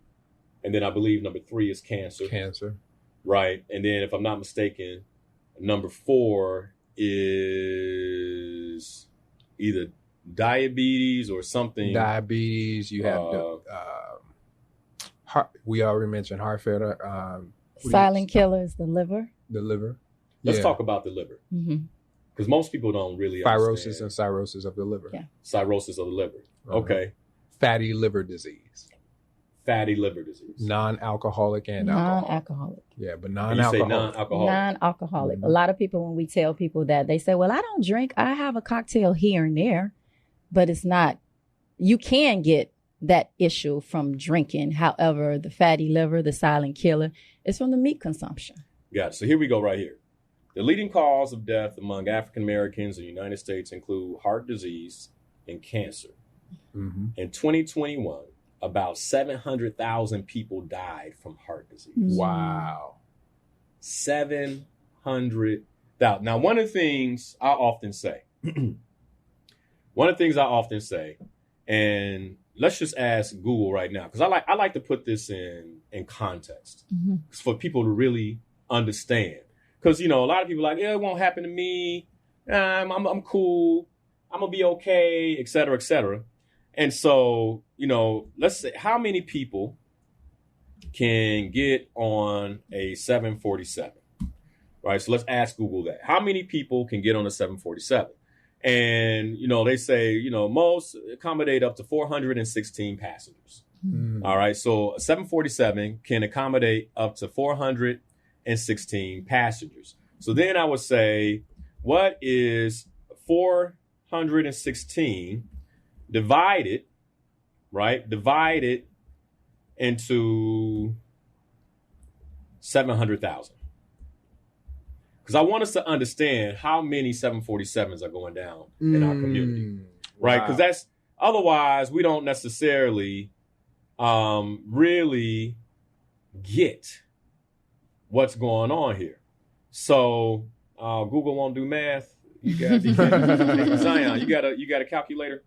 S1: And then I believe number 3 is cancer.
S3: Cancer.
S1: Right. And then if I'm not mistaken, number 4 is either diabetes or something.
S3: Diabetes. You have heart. We already mentioned heart failure.
S4: Silent killers, the liver.
S3: The liver.
S1: Let's talk about the liver. Because most people don't really
S3: fibrosis
S1: understand.
S3: and cirrhosis of the liver.
S4: Yeah.
S1: Cirrhosis of the liver. Okay.
S3: Fatty liver disease.
S1: fatty liver disease.
S3: Non-alcoholic and alcoholic.
S4: Non-alcoholic.
S3: Yeah, but
S1: And you
S3: non-alcoholic.
S1: say non-alcoholic.
S4: Non-alcoholic.
S3: Mhm.
S4: A lot of people, when we tell people that, they say, well, I don't drink. I have a cocktail here and there, but it's not. You can get that issue from drinking. However, the fatty liver, the silent killer, is from the meat consumption.
S1: Got it. So here we go right here. The leading cause of death among African Americans in the United States include heart disease and cancer.
S3: Mm-hmm.
S1: In 2021, about 700,000 people died from heart disease.
S3: Wow.
S1: 700,000. Now, one of the things I often say, and let's just ask Google right now, because I like to put this in context for people to really understand. Because, you know, a lot of people are like, yeah, it won't happen to me. I'm cool. I'm going to be okay, et cetera, et cetera. And so, you know, let's say how many people can get on a 747, right? So let's ask Google that. How many people can get on a 747? And, you know, they say, you know, most accommodate up to 416 passengers.
S3: Mm.
S1: All right. So a 747 can accommodate up to 416 passengers. So then I would say, what is 416 divided into 700,000? Because I want us to understand how many 747s are going down in our community, right? Because that's otherwise we don't necessarily really get what's going on here. So Google won't do math. You got Zion. You got a calculator.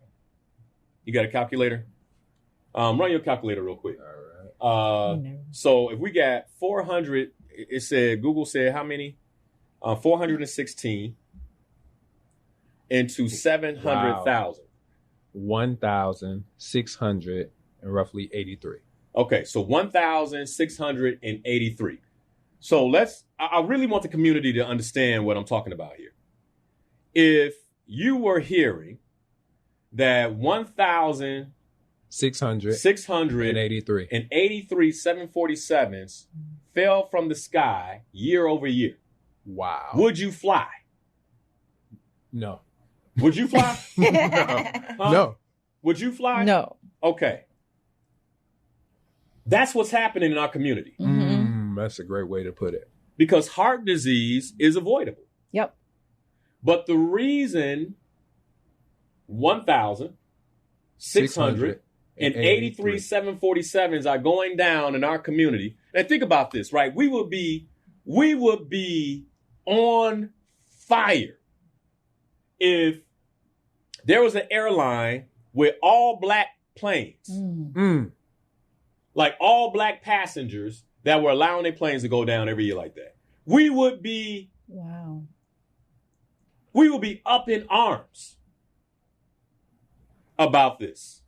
S1: You got a calculator. Run your calculator real quick.
S3: All right.
S1: So if we got 400, it said Google said how many? 416 into 700,000.
S3: 1,600 and roughly 83.
S1: Okay, so 1,683. So I really want the community to understand what I'm talking about here. If you were hearing that 1,683
S3: and
S1: 747s fell from the sky year over year,
S3: wow.
S1: would you fly?
S3: No.
S1: Would you fly? Huh?
S3: No.
S1: Would you fly?
S4: No.
S1: Okay. That's what's happening in our community.
S3: That's a great way to put it.
S1: Because heart disease is avoidable.
S4: Yep.
S1: But the reason 1,683 747s are going down in our community, and think about this, right? We would be on fire if there was an airline with all black planes, like all black passengers that were allowing their planes to go down every year like that. We would be up in arms about this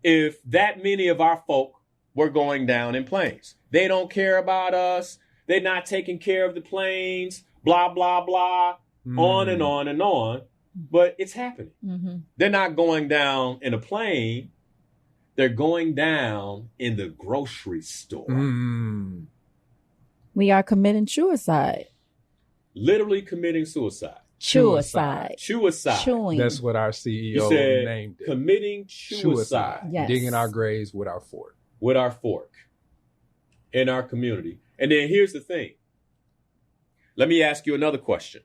S1: if that many of our folk were going down in planes. They don't care about us. They're not taking care of the planes, blah, blah, blah, on and on and on. But it's happening. They're not going down in a plane. They're going down in the grocery store.
S4: We are committing suicide.
S1: Literally committing suicide.
S4: Suicide.
S1: Chewicide.
S3: That's what our
S1: You
S3: CEO
S1: said
S3: named it.
S1: committing suicide.
S4: Yes.
S3: Digging our graves with our fork.
S1: With our fork in our community. And then here's the thing. Let me ask you another question.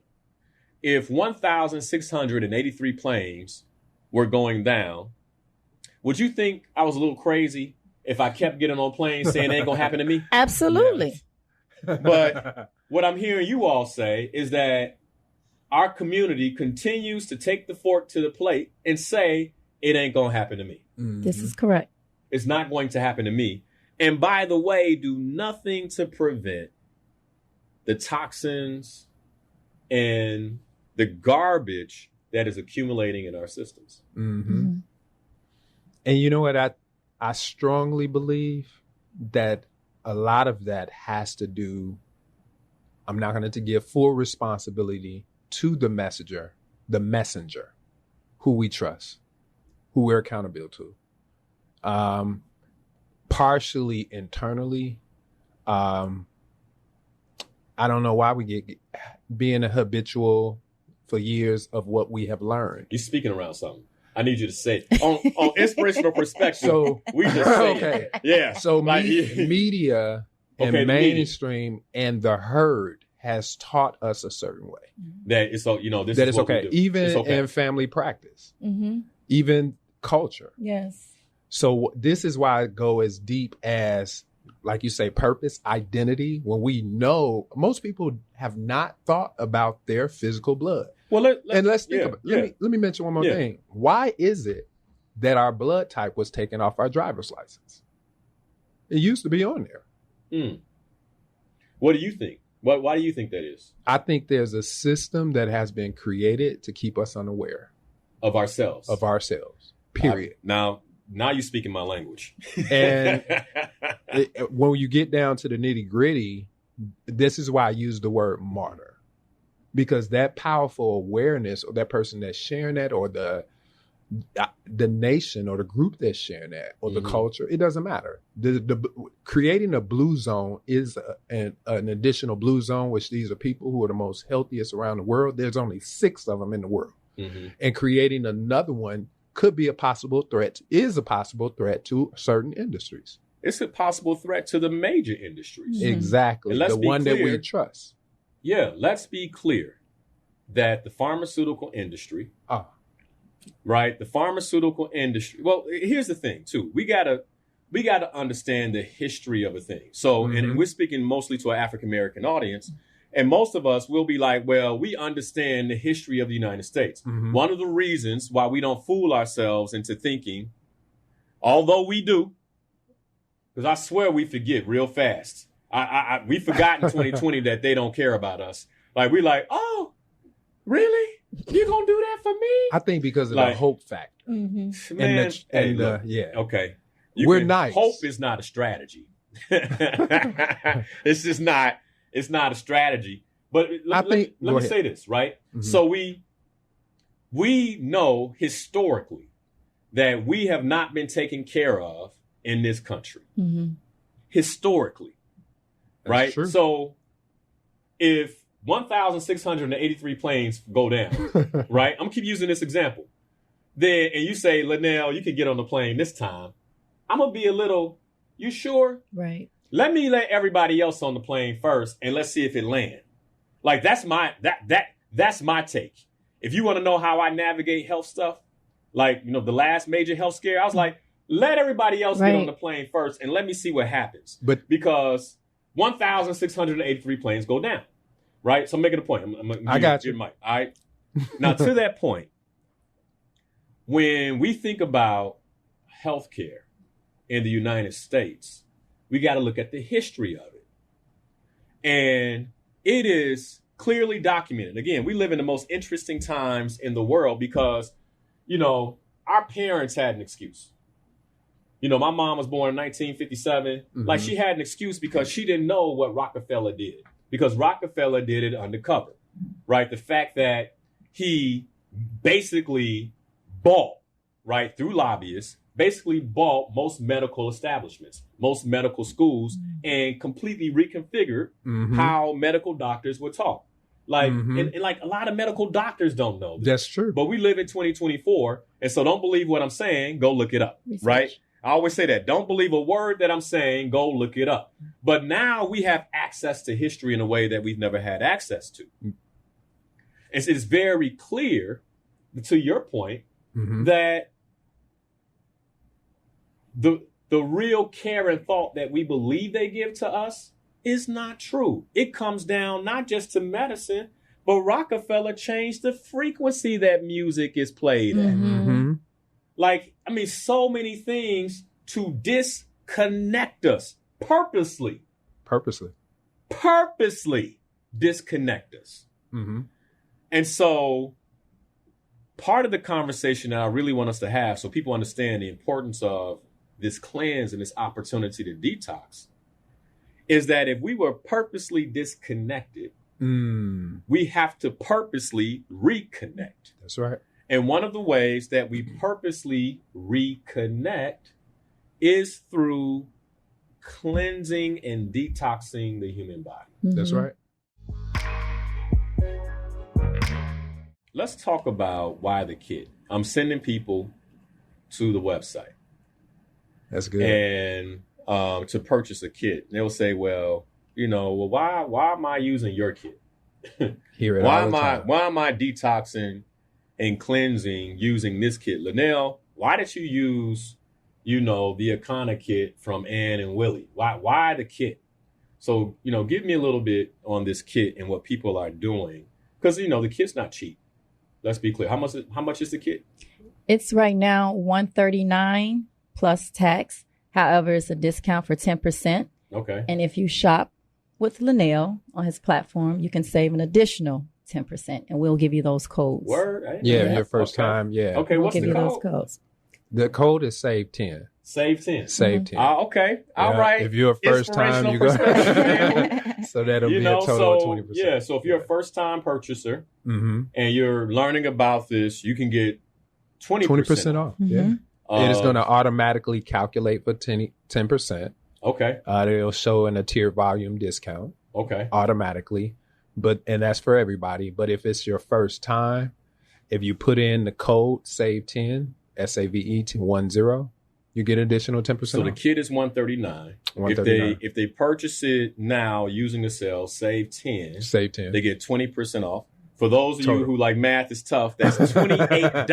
S1: If 1,683 planes were going down, would you think I was a little crazy if I kept getting on planes saying it ain't going to happen to me?
S4: Absolutely.
S1: But what I'm hearing you all say is that our community continues to take the fork to the plate and say it ain't going to happen to me.
S4: This is correct.
S1: It's not going to happen to me. And by the way, do nothing to prevent the toxins and the garbage that is accumulating in our systems.
S3: And you know what? I strongly believe that a lot of that has to do, I'm not going to give full responsibility to the messenger, who we trust, who we're accountable to. partially internally. I don't know why we get being a habitual for years of what we have learned.
S1: You're speaking around something. I need you to say it. On inspirational perspective.
S3: So
S1: we just say
S3: okay.
S1: it. Yeah.
S3: So
S1: Like,
S3: media and
S1: Okay, the media.
S3: mainstream and the herd has taught us a certain way.
S1: that it's so this
S3: That
S1: is
S3: it's
S1: what we
S3: okay.
S1: do.
S3: Even
S1: It's okay.
S3: in family practice,
S4: Mm-hmm.
S3: even culture.
S4: Yes.
S3: So this is why I go as deep as, like you say, purpose, identity, when we know most people have not thought about their physical blood.
S1: Well,
S3: Let's think
S1: yeah,
S3: about
S1: yeah.
S3: let me mention one more
S1: Yeah.
S3: thing. Why is it that our blood type was taken off our driver's license? It used to be on there.
S1: What do you think? Why do you think that is?
S3: I think there's a system that has been created to keep us unaware
S1: Of ourselves.
S3: of ourselves. Period.
S1: Now you're speaking my language.
S3: And when you get down to the nitty gritty, this is why I use the word martyr, because that powerful awareness, or that person that's sharing that, or the nation or the group that's sharing that, or the culture, it doesn't matter. The creating a blue zone is an additional blue zone, which these are people who are the most healthiest around the world. There's only 6 of them in the world. And creating another one could be a possible threat, is a possible threat to certain industries.
S1: It's a possible threat to the major industries.
S3: Exactly.
S1: And let's
S3: The
S1: be
S3: one that we
S1: clear.
S3: trust.
S1: Yeah, let's be clear that the pharmaceutical industry, right? The pharmaceutical industry. Well, here's the thing too. We gotta understand the history of a thing. So, and we're speaking mostly to an African American audience, and most of us will be like, well, we understand the history of the United States. One of the reasons why we don't fool ourselves into thinking, although we do, because I swear we forget real fast. We forgot in 2020 that they don't care about us. Like, we like, oh, really? You gonna do that for me?
S3: I think because of
S1: Like-
S3: the hope factor.
S1: Man,
S3: And
S1: look,
S3: yeah.
S1: okay.
S3: We're nice.
S1: Hope is not a strategy. It's just not. It's not a strategy. But let
S3: go
S1: me
S3: ahead.
S1: say this, right? So we know historically that we have not been taken care of in this country. Historically, right?
S3: true.
S1: So if 1,683 planes go down, right? I'm gonna keep using this example. Then, and you say, Linnell, you can get on the plane this time. I'm gonna be a little, you sure?
S4: Right.
S1: Let me let everybody else on the plane first, and let's see if it lands. Like that's my take. If you want to know how I navigate health stuff, like the last major health scare, I was like, let everybody else get on the plane first, and let me see what happens.
S3: But
S1: because 1,683 planes go down, right? So I'm making a point.
S3: I got you.
S1: All right. Now to that point, when we think about healthcare in the United States, we got to look at the history of it. And it is clearly documented. Again, we live in the most interesting times in the world because, our parents had an excuse. My mom was born in 1957. Like, she had an excuse because she didn't know what Rockefeller did, because Rockefeller did it undercover, right? The fact that he basically bought, right, through lobbyists, basically bought most medical establishments, most medical schools, and completely reconfigured how medical doctors were taught. Like, and like a lot of medical doctors don't know this.
S3: that's true.
S1: But we live in 2024, and so don't believe what I'm saying, go look it up, right? I always say that. Don't believe a word that I'm saying, go look it up. But now we have access to history in a way that we've never had access to. It's very clear, to your point, that the real care and thought that we believe they give to us is not true. It comes down not just to medicine, but Rockefeller changed the frequency that music is played at. Like, I mean, so many things to disconnect us purposely disconnect us. And so part of the conversation that I really want us to have, so people understand the importance of this cleanse and this opportunity to detox, is that if we were purposely disconnected, we have to purposely reconnect.
S3: That's right.
S1: And one of the ways that we purposely reconnect is through cleansing and detoxing the human body.
S3: That's right.
S1: Let's talk about why the kit. I'm sending people to the website.
S3: That's good.
S1: And to purchase a kit. They'll say, well, why am I using your kit?
S3: Hear it
S1: why
S3: all the time.
S1: Why am I detoxing and cleansing using this kit? Linnell, why did you use, the Akana kit from Ann and Willie? Why the kit? So, give me a little bit on this kit and what people are doing. Because, the kit's not cheap. Let's be clear. How much is the kit?
S4: It's right now $139 plus tax. However, it's a discount for 10%.
S1: Okay.
S4: And if you shop with Linnell on his platform, you can save an additional 10%, and we'll give you those codes.
S1: Word?
S3: Yeah, your first time. Yeah.
S1: Okay,
S4: We'll
S1: what's
S4: give
S1: the
S4: you
S1: code?
S4: those codes.
S3: The code is save 10.
S1: Save 10.
S3: Save 10.
S1: Okay. All
S3: Yeah,
S1: right.
S3: If you're a first time,
S1: Inspirational
S3: you go.
S1: perspective, man.
S3: So that'll be a total of 20%.
S1: Yeah, so if you're a first time purchaser
S3: Mm-hmm.
S1: and you're learning about this, you can get 20%
S3: off. Yeah. It is going to automatically calculate for 10%.
S1: Okay.
S3: It'll show in a tier volume discount
S1: Okay.
S3: automatically, and that's for everybody. But if it's your first time, if you put in the code SAVE10, SAVE10, you get additional 10%.
S1: So the
S3: off.
S1: kit is $139.
S3: $139.
S1: If they purchase it now using the sale, save 10.
S3: Save 10.
S1: They get 20% off. For those of
S3: Total.
S1: you who like math is tough, that's $28.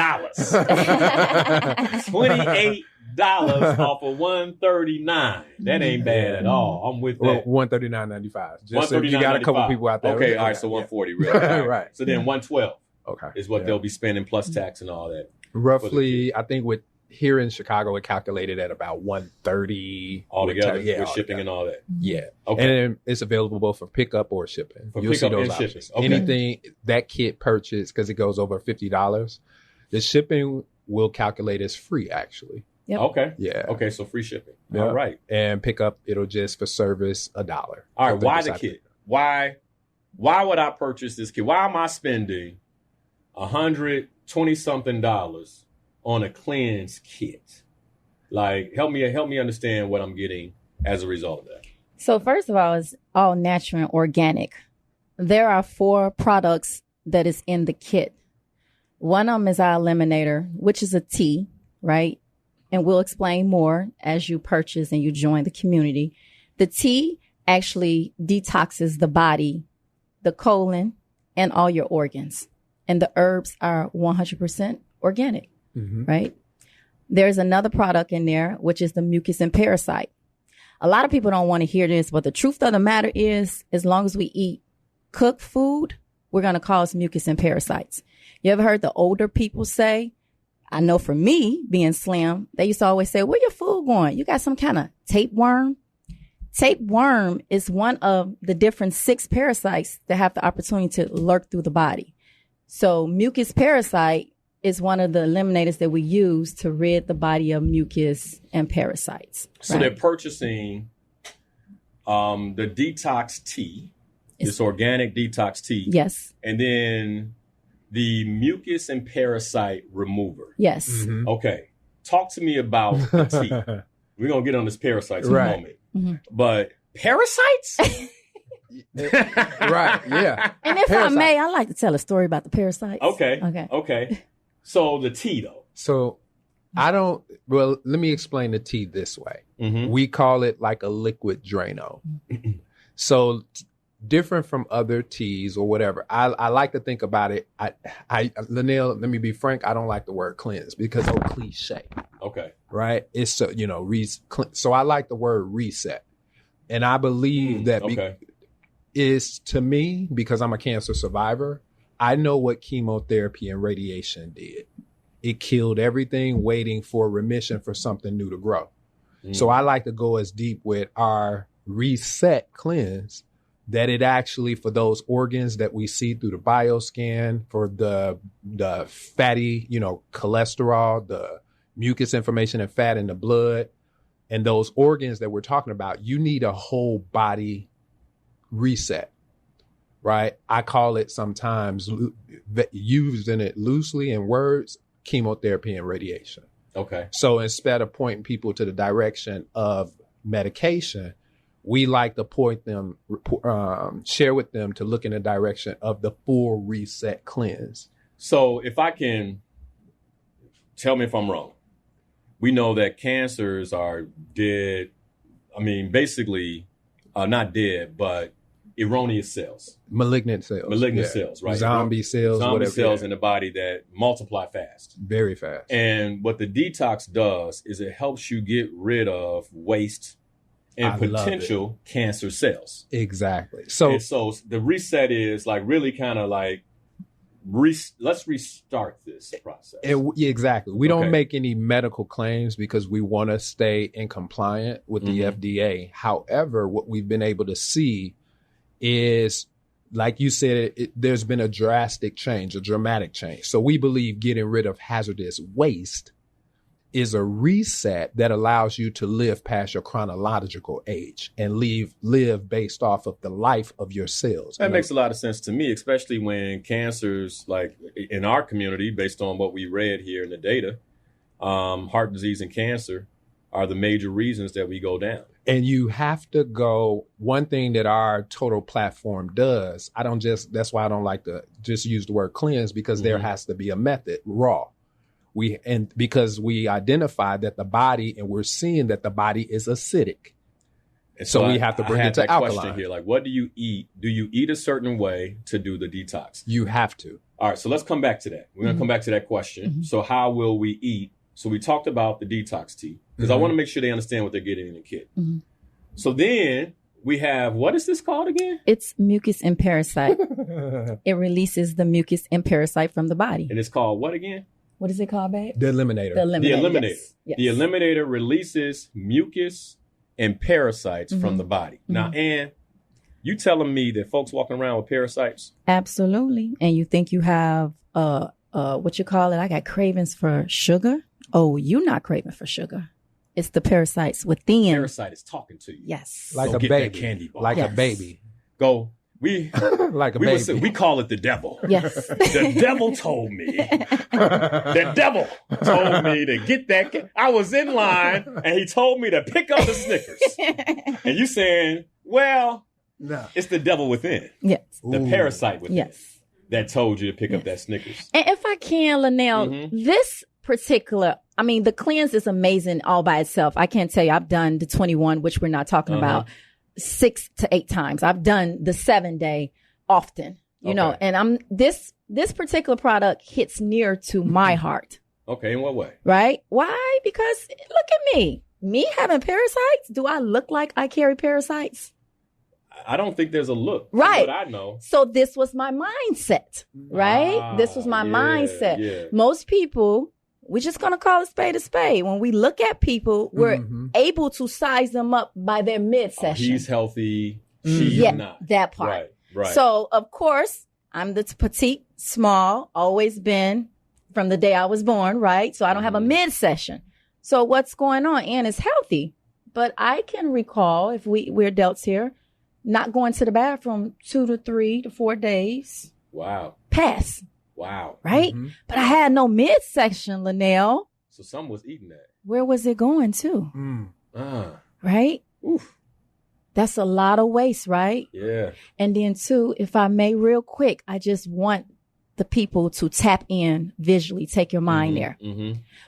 S1: $28 off of $139. That ain't bad at all. I'm with that.
S3: Well, $139.95. Just so you got a couple people out there.
S1: Okay, all right, so $140 really. All right.
S3: Right.
S1: So then $112
S3: Okay.
S1: is what
S3: Yeah.
S1: they'll be spending plus tax and all that.
S3: Roughly, I think with here in Chicago, it calculated at about $130
S1: Altogether,
S3: Yeah,
S1: with shipping
S3: altogether.
S1: and all that.
S3: Yeah.
S1: Okay.
S3: And it's available both for pickup or shipping.
S1: For
S3: You'll see
S1: pickup
S3: those
S1: and
S3: options.
S1: shipping. Okay.
S3: Anything that kit purchase, because it goes over $50, the shipping will calculate as free, actually.
S4: Yep.
S1: Okay.
S3: Yeah.
S1: Okay, so free shipping.
S3: Yeah.
S1: All right.
S3: And pickup, it'll just for service $1.
S1: All right,
S3: So they
S1: why the
S3: decide to-
S1: kit? Why would I purchase this kit? Why am I spending $120-something on a cleanse kit? Like, help me understand what I'm getting as a result of that.
S4: So first of all, it's all natural and organic. There are 4 products that is in the kit. One of them is our eliminator, which is a tea, right? And we'll explain more as you purchase and you join the community. The tea actually detoxes the body, the colon, and all your organs. And the herbs are 100% organic, right? There's another product in there, which is the mucus and parasite. A lot of people don't want to hear this, but the truth of the matter is, as long as we eat cooked food, we're going to cause mucus and parasites. You ever heard the older people say, I know for me being slim, they used to always say, where your food going? You got some kind of tapeworm? Tapeworm is one of the different 6 parasites that have the opportunity to lurk through the body. So mucus parasite is one of the eliminators that we use to rid the body of mucus and parasites.
S1: So they're purchasing the detox tea, this organic detox tea.
S4: Yes.
S1: And then the mucus and parasite remover.
S4: Yes.
S3: Mm-hmm.
S1: Okay. Talk to me about the tea. We're going to get on this parasites in a moment.
S4: Mm-hmm.
S1: But parasites?
S3: Right, yeah.
S4: And if I may, I like to tell a story about the parasites.
S1: Okay. So the tea, though.
S3: So let me explain the tea this way.
S1: Mm-hmm.
S3: We call it like a liquid Drano. So different from other teas or whatever. I like to think about it. Linnell, let me be frank. I don't like the word cleanse because it's cliche,
S1: Okay.
S3: right? It's so, so I like the word reset. And I believe that is to me, because I'm a cancer survivor, I know what chemotherapy and radiation did. It killed everything waiting for remission for something new to grow. So I like to go as deep with our reset cleanse that it actually, for those organs that we see through the bioscan, for the fatty, cholesterol, the mucus information and fat in the blood, and those organs that we're talking about, you need a whole body reset, right? I call it sometimes, using it loosely in words, chemotherapy and radiation.
S1: Okay.
S3: So instead of pointing people to the direction of medication, we like to point them, share with them to look in the direction of the full reset cleanse.
S1: So if I can, tell me if I'm wrong. We know that cancers are dead. I mean, basically, not dead, but erroneous cells.
S3: Malignant cells.
S1: Malignant cells, right?
S3: Zombie cells.
S1: Zombie
S3: whatever,
S1: cells in the body that multiply fast.
S3: Very fast.
S1: And what the detox does is it helps you get rid of waste and potential cancer cells.
S3: Exactly.
S1: So the reset is like really kind of like, let's restart this process.
S3: Exactly. We don't make any medical claims because we want to stay in compliant with the FDA. However, what we've been able to see is, like you said, there's been a dramatic change. So we believe getting rid of hazardous waste is a reset that allows you to live past your chronological age and live based off of the life of your cells.
S1: That makes a lot of sense to me, especially when cancers, like in our community, based on what we read here in the data, heart disease and cancer are the major reasons that we go down.
S3: And you have to go, one thing that our total platform does, that's why I don't like to just use the word cleanse, because there has to be a method, raw. Because we identified that the body, and we're seeing that the body is acidic.
S1: And
S3: so we have to bring it to alkaline.
S1: Question here, like, what do you eat? Do you eat a certain way to do the detox?
S3: You have to.
S1: All right, so let's come back to that. We're going to come back to that question. So how will we eat? So we talked about the detox tea, because I want to make sure they understand what they're getting in the kit. So then we have, what is this called again?
S4: It's mucus and parasite. It releases the mucus and parasite from the body.
S1: And it's called what again?
S4: What is it called, babe?
S3: The Eliminator.
S1: The Eliminator.
S4: Yes.
S1: The Eliminator releases mucus and parasites from the body. Now, Ann, you telling me that folks walking around with parasites?
S4: Absolutely. And you think you have, what you call it? I got cravings for sugar. Oh, you're not craving for sugar. It's the parasites within.
S1: Parasite is talking to you.
S4: Yes.
S3: Like
S1: Go
S3: a
S1: get
S3: baby.
S1: that candy bar.
S3: Like
S4: Yes.
S3: a baby.
S1: Go.
S3: Like a baby.
S1: We call it the devil.
S4: Yes.
S1: The devil told me. The devil told me to get that. I was in line and he told me to pick up the Snickers. And you saying, well,
S3: No.
S1: it's the devil within.
S4: Yes.
S1: The parasite within.
S4: Yes.
S1: That told you to pick up that Snickers.
S4: And if I can, Linnell, this particular, I mean, the cleanse is amazing all by itself. I can't tell you, I've done the 21, which we're not talking about, 6 to 8 times. I've done the 7-day often, you know, and this particular product hits near to my heart.
S1: Okay, in what way?
S4: Right? Why? Because look at me having parasites. Do I look like I carry parasites?
S1: I don't think there's a look.
S4: Right.
S1: But I know.
S4: So this was my mindset, right? This was my mindset.
S1: Yeah.
S4: Most people, we're just going to call a spade a spade. When we look at people, we're able to size them up by their midsection.
S1: He's healthy. She's not.
S4: That part.
S1: Right.
S4: So, of course, I'm the petite, small, always been from the day I was born, right? So I don't have a midsection. So what's going on? Ann is healthy. But I can recall, if we're adults here, not going to the bathroom 2 to 3 to 4 days.
S1: Wow.
S4: Pass.
S1: Wow.
S4: Right? But I had no midsection, Linnell.
S1: So someone was eating that.
S4: Where was it going to? Right?
S1: Oof.
S4: That's a lot of waste, right?
S1: Yeah.
S4: And then too, if I may real quick, I just want the people to tap in visually, take your mind there.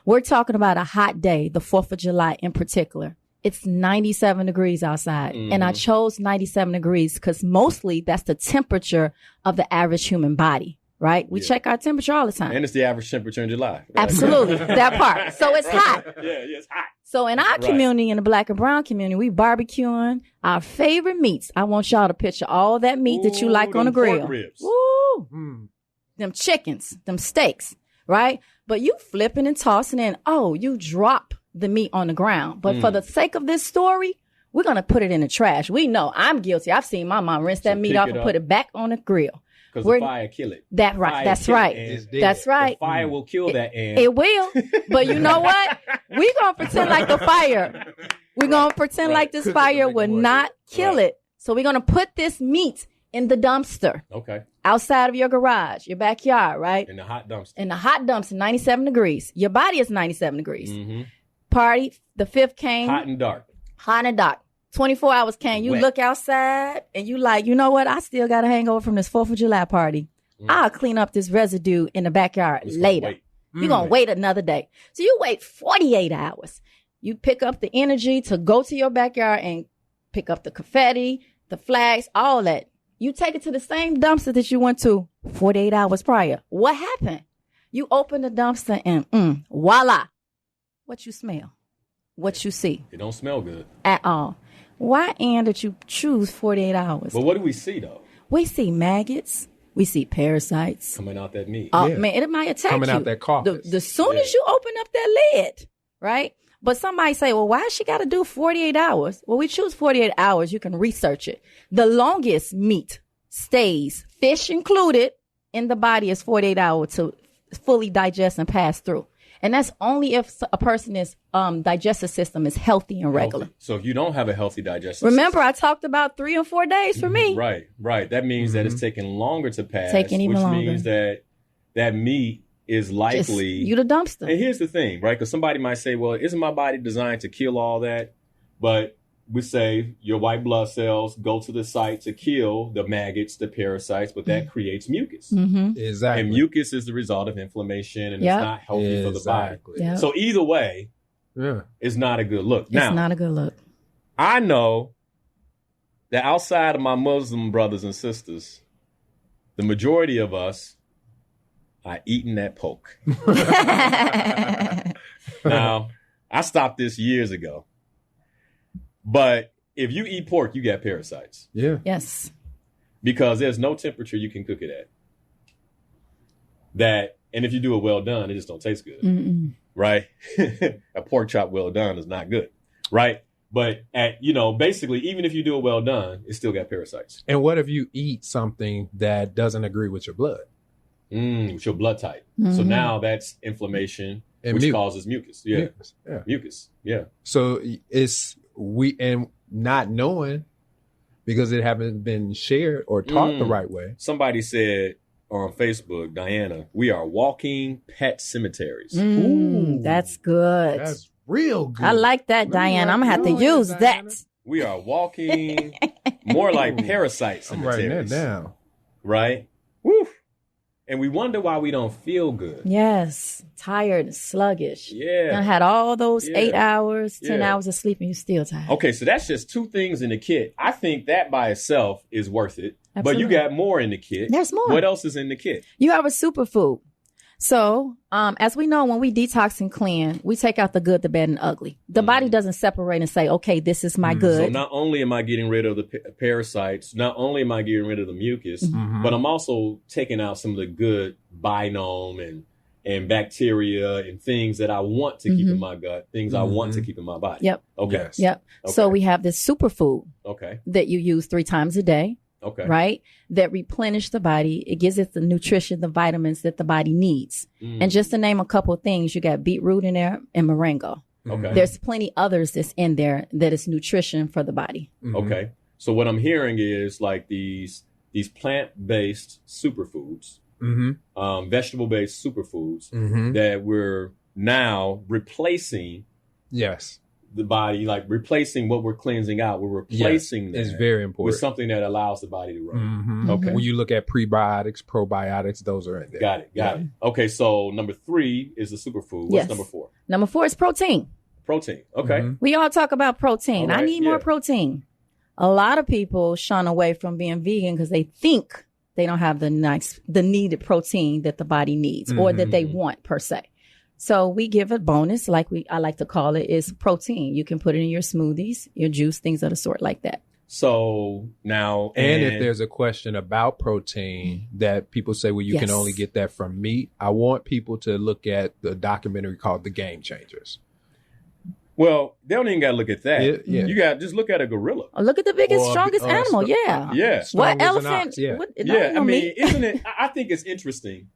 S4: We're talking about a hot day, the 4th of July in particular. It's 97 degrees outside. And I chose 97 degrees because mostly that's the temperature of the average human body, right? We check our temperature all the time.
S1: And it's the average temperature in July. Right?
S4: Absolutely. That part. So it's hot.
S1: Yeah, it's hot.
S4: So in our community, in the black and brown community, we barbecuing our favorite meats. I want y'all to picture all that meat that you like on the grill.
S1: Pork ribs.
S4: Woo! Them chickens, them steaks, right? But you flipping and tossing in, you drop the meat on the ground. But for the sake of this story, we're going to put it in the trash. We know I'm guilty. I've seen my mom rinse that meat off and put it back on the grill.
S1: Because the fire kill it.
S4: That's right. That's right.
S1: The fire will kill that ant.
S4: It will. But you know what? We're going to pretend like the fire. We're going to pretend like this fire would not kill it. So we're going to put this meat in the dumpster. Okay. Outside of your garage, your backyard, right?
S1: In the hot dumpster.
S4: In the hot dumpster, 97 degrees. Your body is 97 degrees. Party, the 5th came.
S1: Hot and dark.
S4: hot and dark. 24 hours came. You
S1: Wet.
S4: look outside and you like, you know what? I still got a hangover from this 4th of July party. I'll clean up this residue in the backyard
S1: Just gonna
S4: later.
S1: wait.
S4: You're going to wait another day. So you wait 48 hours. You pick up the energy to go to your backyard and pick up the confetti, the flags, all that. You take it to the same dumpster that you went to 48 hours prior. What happened? You open the dumpster and voila. What you smell? What you see?
S1: It don't smell good.
S4: At all. Why, Ann, did you choose 48 hours?
S1: But what do we see, though?
S4: We see maggots. We see parasites.
S1: Coming out that meat.
S3: Yeah.
S4: Man, it might attack
S3: Coming
S4: you.
S3: out that carcass.
S4: The soon as you open up that lid, right? But somebody say, well, why she got to do 48 hours? Well, we choose 48 hours. You can research it. The longest meat stays, fish included, in the body is 48 hours to fully digest and pass through. And that's only if a person's digestive system is healthy and regular.
S1: Healthy. So if you don't have a healthy digestive
S4: Remember, I talked about 3 or 4 days for me.
S1: Right. That means that it's taking longer to pass,
S4: Taking even
S1: which
S4: longer.
S1: means that that meat is
S4: Just
S1: likely.
S4: you the dumpster.
S1: And here's the thing, right? Because somebody might say, well, isn't my body designed to kill all that? But we say your white blood cells go to the site to kill the maggots, the parasites, but that creates mucus.
S4: Mm-hmm.
S3: Exactly.
S1: And mucus is the result of inflammation, and
S4: Yep.
S1: it's not healthy for the body.
S3: Exactly.
S4: Yep.
S1: So either way,
S3: Yeah.
S1: it's not a good look.
S4: It's
S1: Now,
S4: not a good look.
S1: I know that outside of my Muslim brothers and sisters, the majority of us are eating that pork. Now, I stopped this years ago. But if you eat pork, you get parasites
S3: Yeah.
S4: Yes.
S1: because there's no temperature you can cook it at. And if you do it well done, it just don't taste good,
S4: Mm-mm.
S1: right? A pork chop well done is not good, right? But basically, even if you do it well done, it still got parasites.
S3: And what if you eat something that doesn't agree with your blood?
S1: It's your blood type. So
S4: Mhm.
S1: now that's inflammation,
S3: And
S1: which
S3: mucus.
S1: causes mucus. Yeah,
S3: Yeah.
S1: mucus. Yeah.
S3: So and not knowing because it haven't been shared or taught the right way.
S1: Somebody said on Facebook, Diana, we are walking pet cemeteries.
S3: Ooh.
S4: That's good.
S3: That's real good.
S4: I like that,
S3: Let me
S4: Diane.
S3: write
S4: I'm going to have to
S3: down,
S4: use
S3: Diana.
S4: that.
S1: We are walking more like parasite
S3: I'm writing that
S1: cemeteries.
S3: down.
S1: Right? Woo. And we wonder why we don't feel good.
S4: Yes. Tired, sluggish.
S1: Yeah.
S4: I had all those
S1: Yeah.
S4: 8 hours, 10
S1: Yeah.
S4: hours of sleep, and you're still tired.
S1: Okay, so that's just 2 things in the kit. I think that by itself is worth it. But
S4: Absolutely.
S1: you got more in the kit.
S4: There's more.
S1: What else is in the kit?
S4: You have a superfood. So, as we know, when we detox and clean, we take out the good, the bad, and ugly. The body doesn't separate and say, okay, this is my
S1: So
S4: good.
S1: not only am I getting rid of the parasites, not only am I getting rid of the mucus,
S3: Mhm.
S1: but I'm also taking out some of the good biome and bacteria and things that I want to keep in my gut, things I want to keep in my body.
S4: Yep.
S1: Okay.
S3: Yes.
S4: Yep. So
S1: Okay.
S4: we have this superfood
S1: Okay.
S4: that you use 3 times a day.
S1: Okay.
S4: Right? That replenish the body. It gives it the nutrition, the vitamins that the body needs. And just to name a couple of things, you got beetroot in there and moringa.
S1: Okay.
S4: There's plenty others that's in there that is nutrition for the body.
S1: Okay. So what I'm hearing is like these plant-based superfoods,
S3: Mm-hmm.
S1: vegetable-based superfoods
S3: Mm-hmm.
S1: that we're now replacing
S3: Yes.
S1: the body, like replacing what we're cleansing out. We're replacing
S3: It's
S1: that
S3: very
S1: with
S3: important.
S1: something that allows the body to run.
S3: Mhm.
S1: Okay.
S3: When you look at prebiotics, probiotics, those are in there.
S1: Got it. Okay, so number 3 is the superfood. What's
S4: Yes.
S1: number 4?
S4: Number 4 is protein.
S1: Protein. Okay.
S3: Mhm.
S4: We all talk about protein.
S1: All
S4: I
S1: right,
S4: need more
S1: yeah.
S4: protein. A lot of people shun away from being vegan because they think they don't have the needed protein that the body needs or that they want per se. So we give a bonus, I like to call it, is protein. You can put it in your smoothies, your juice, things of the sort like that.
S1: So now,
S3: And if there's a question about protein that people say, well, you can
S4: Yes.
S3: only get that from meat, I want people to look at the documentary called The Game Changers.
S1: well, they don't even got to look at that.
S3: Yeah.
S1: You got just look at a gorilla.
S4: Oh, look at the biggest,
S3: Or-
S4: strongest
S3: or
S4: animal.
S3: st-
S4: Yeah.
S1: Yeah.
S4: What
S3: Strong as an
S4: elephant?
S3: ox, yeah.
S4: What, it
S1: Yeah,
S4: ain't no
S1: I mean,
S4: meat.
S1: isn't it? I think it's interesting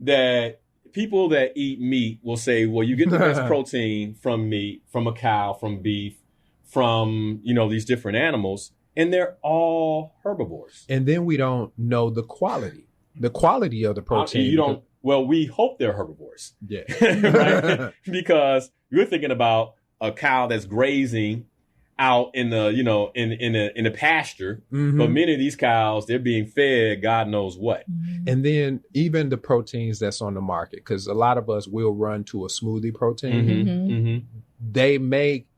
S1: that people that eat meat will say, well, you get the best protein from meat, from a cow, from beef, from, these different animals, and they're all herbivores.
S3: And then we don't know the quality of the protein.
S1: You don't, well, we hope they're herbivores,
S3: Yeah.
S1: right? Because you're thinking about a cow that's grazing out in the, you know, in the pasture.
S3: Mhm.
S1: But many of these cows, they're being fed God knows what.
S3: And then even the proteins that's on the market, because a lot of us will run to a smoothie protein.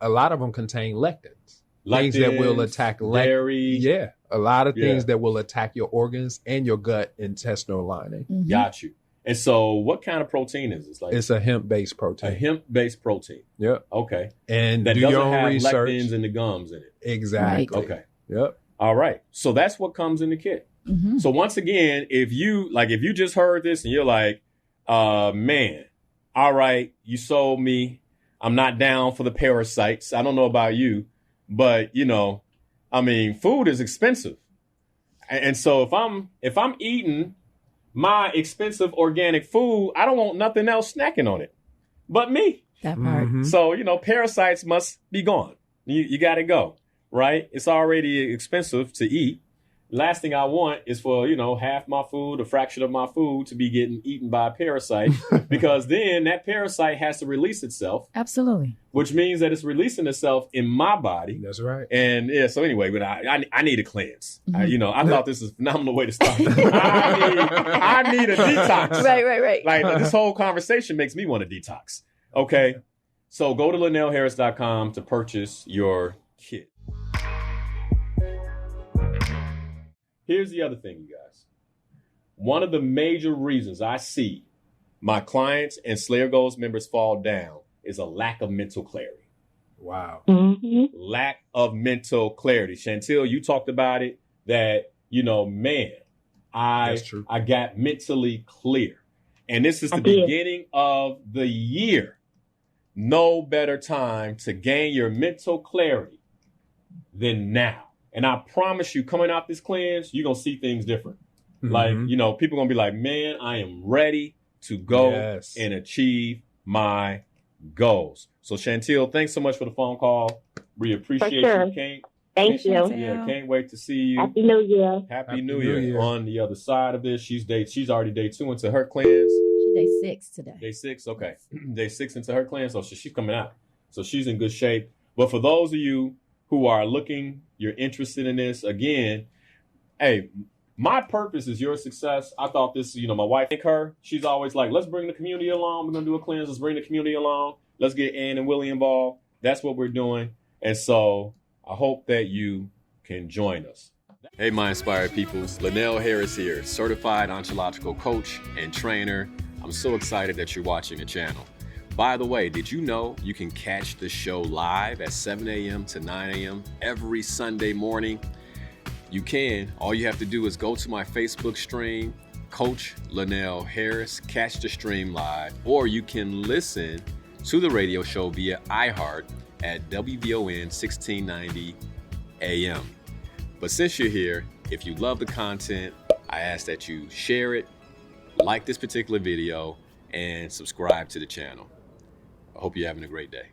S3: A lot of them contain lectins. Things that will attack
S1: dairy.
S3: Yeah. A lot of things that will attack your organs and your gut intestinal lining.
S1: Got you. And so what kind of protein is this? Like,
S3: It's a hemp-based protein.
S1: a hemp-based protein.
S3: Yep.
S1: Okay.
S3: And
S1: That
S3: do
S1: doesn't
S3: your own
S1: have
S3: research.
S1: lectins and the gums in it.
S3: Exactly.
S1: Okay.
S3: Yep.
S1: All right. So that's what comes in the kit. So once again, if you just heard this and you're like, man, all right, you sold me. I'm not down for the parasites. I don't know about you, but you know, I mean, food is expensive. And so if I'm eating my expensive organic food, I don't want nothing else snacking on it but me.
S4: That part.
S1: So, you know, parasites must be gone. You got to go, right? It's already expensive to eat. Last thing I want is for, you know, half my food, a fraction of my food to be getting eaten by a parasite because then that parasite has to release itself.
S4: Absolutely.
S1: Which means that it's releasing itself in my body.
S3: That's right.
S1: And yeah, so anyway, but I need a cleanse. I thought this was a phenomenal way to start. I need a detox.
S4: Right.
S1: Like this whole conversation makes me want to detox. Okay. So go to LynnellHarris.com to purchase your kit. Here's the other thing, you guys. One of the major reasons I see my clients and Slayer Goals members fall down is a lack of mental clarity.
S3: Wow.
S1: Lack of mental clarity. Chantel, you talked about it that, you know, man, I got mentally clear. And this is the beginning of the year. No better time to gain your mental clarity than now. And I promise you, coming out this cleanse, you're going to see things different. Like, you know, people going to be like, man, I am ready to go and achieve my goals. So, Chantel, thanks so much for the phone call. We appreciate you.
S5: Thank you.
S1: Yeah, can't wait to see you.
S5: Happy New Year.
S1: Happy New Year. On the other side of this, she's already day 2 into her cleanse.
S4: She's day 6 today.
S1: Day 6, okay. Day 6 into her cleanse, so she's coming out. So she's in good shape. But for those of you who are looking, you're interested in this, again, hey, my purpose is your success. I thought this, you know, my wife, she's always like, let's bring the community along. We're going to do a cleanse. Let's bring the community along. Let's get Ann and Willie involved. That's what we're doing. And so I hope that you can join us. Hey, my inspired peoples. Lynnell Harris here, certified ontological coach and trainer. I'm so excited that you're watching the channel. By the way, did you know you can catch the show live at 7 a.m. to 9 a.m. every Sunday morning? You can. All you have to do is go to my Facebook stream, Coach Lynnell Harris, catch the stream live, or you can listen to the radio show via iHeart at WVON 1690 AM. But since you're here, if you love the content, I ask that you share it, like this particular video, and subscribe to the channel. I hope you're having a great day.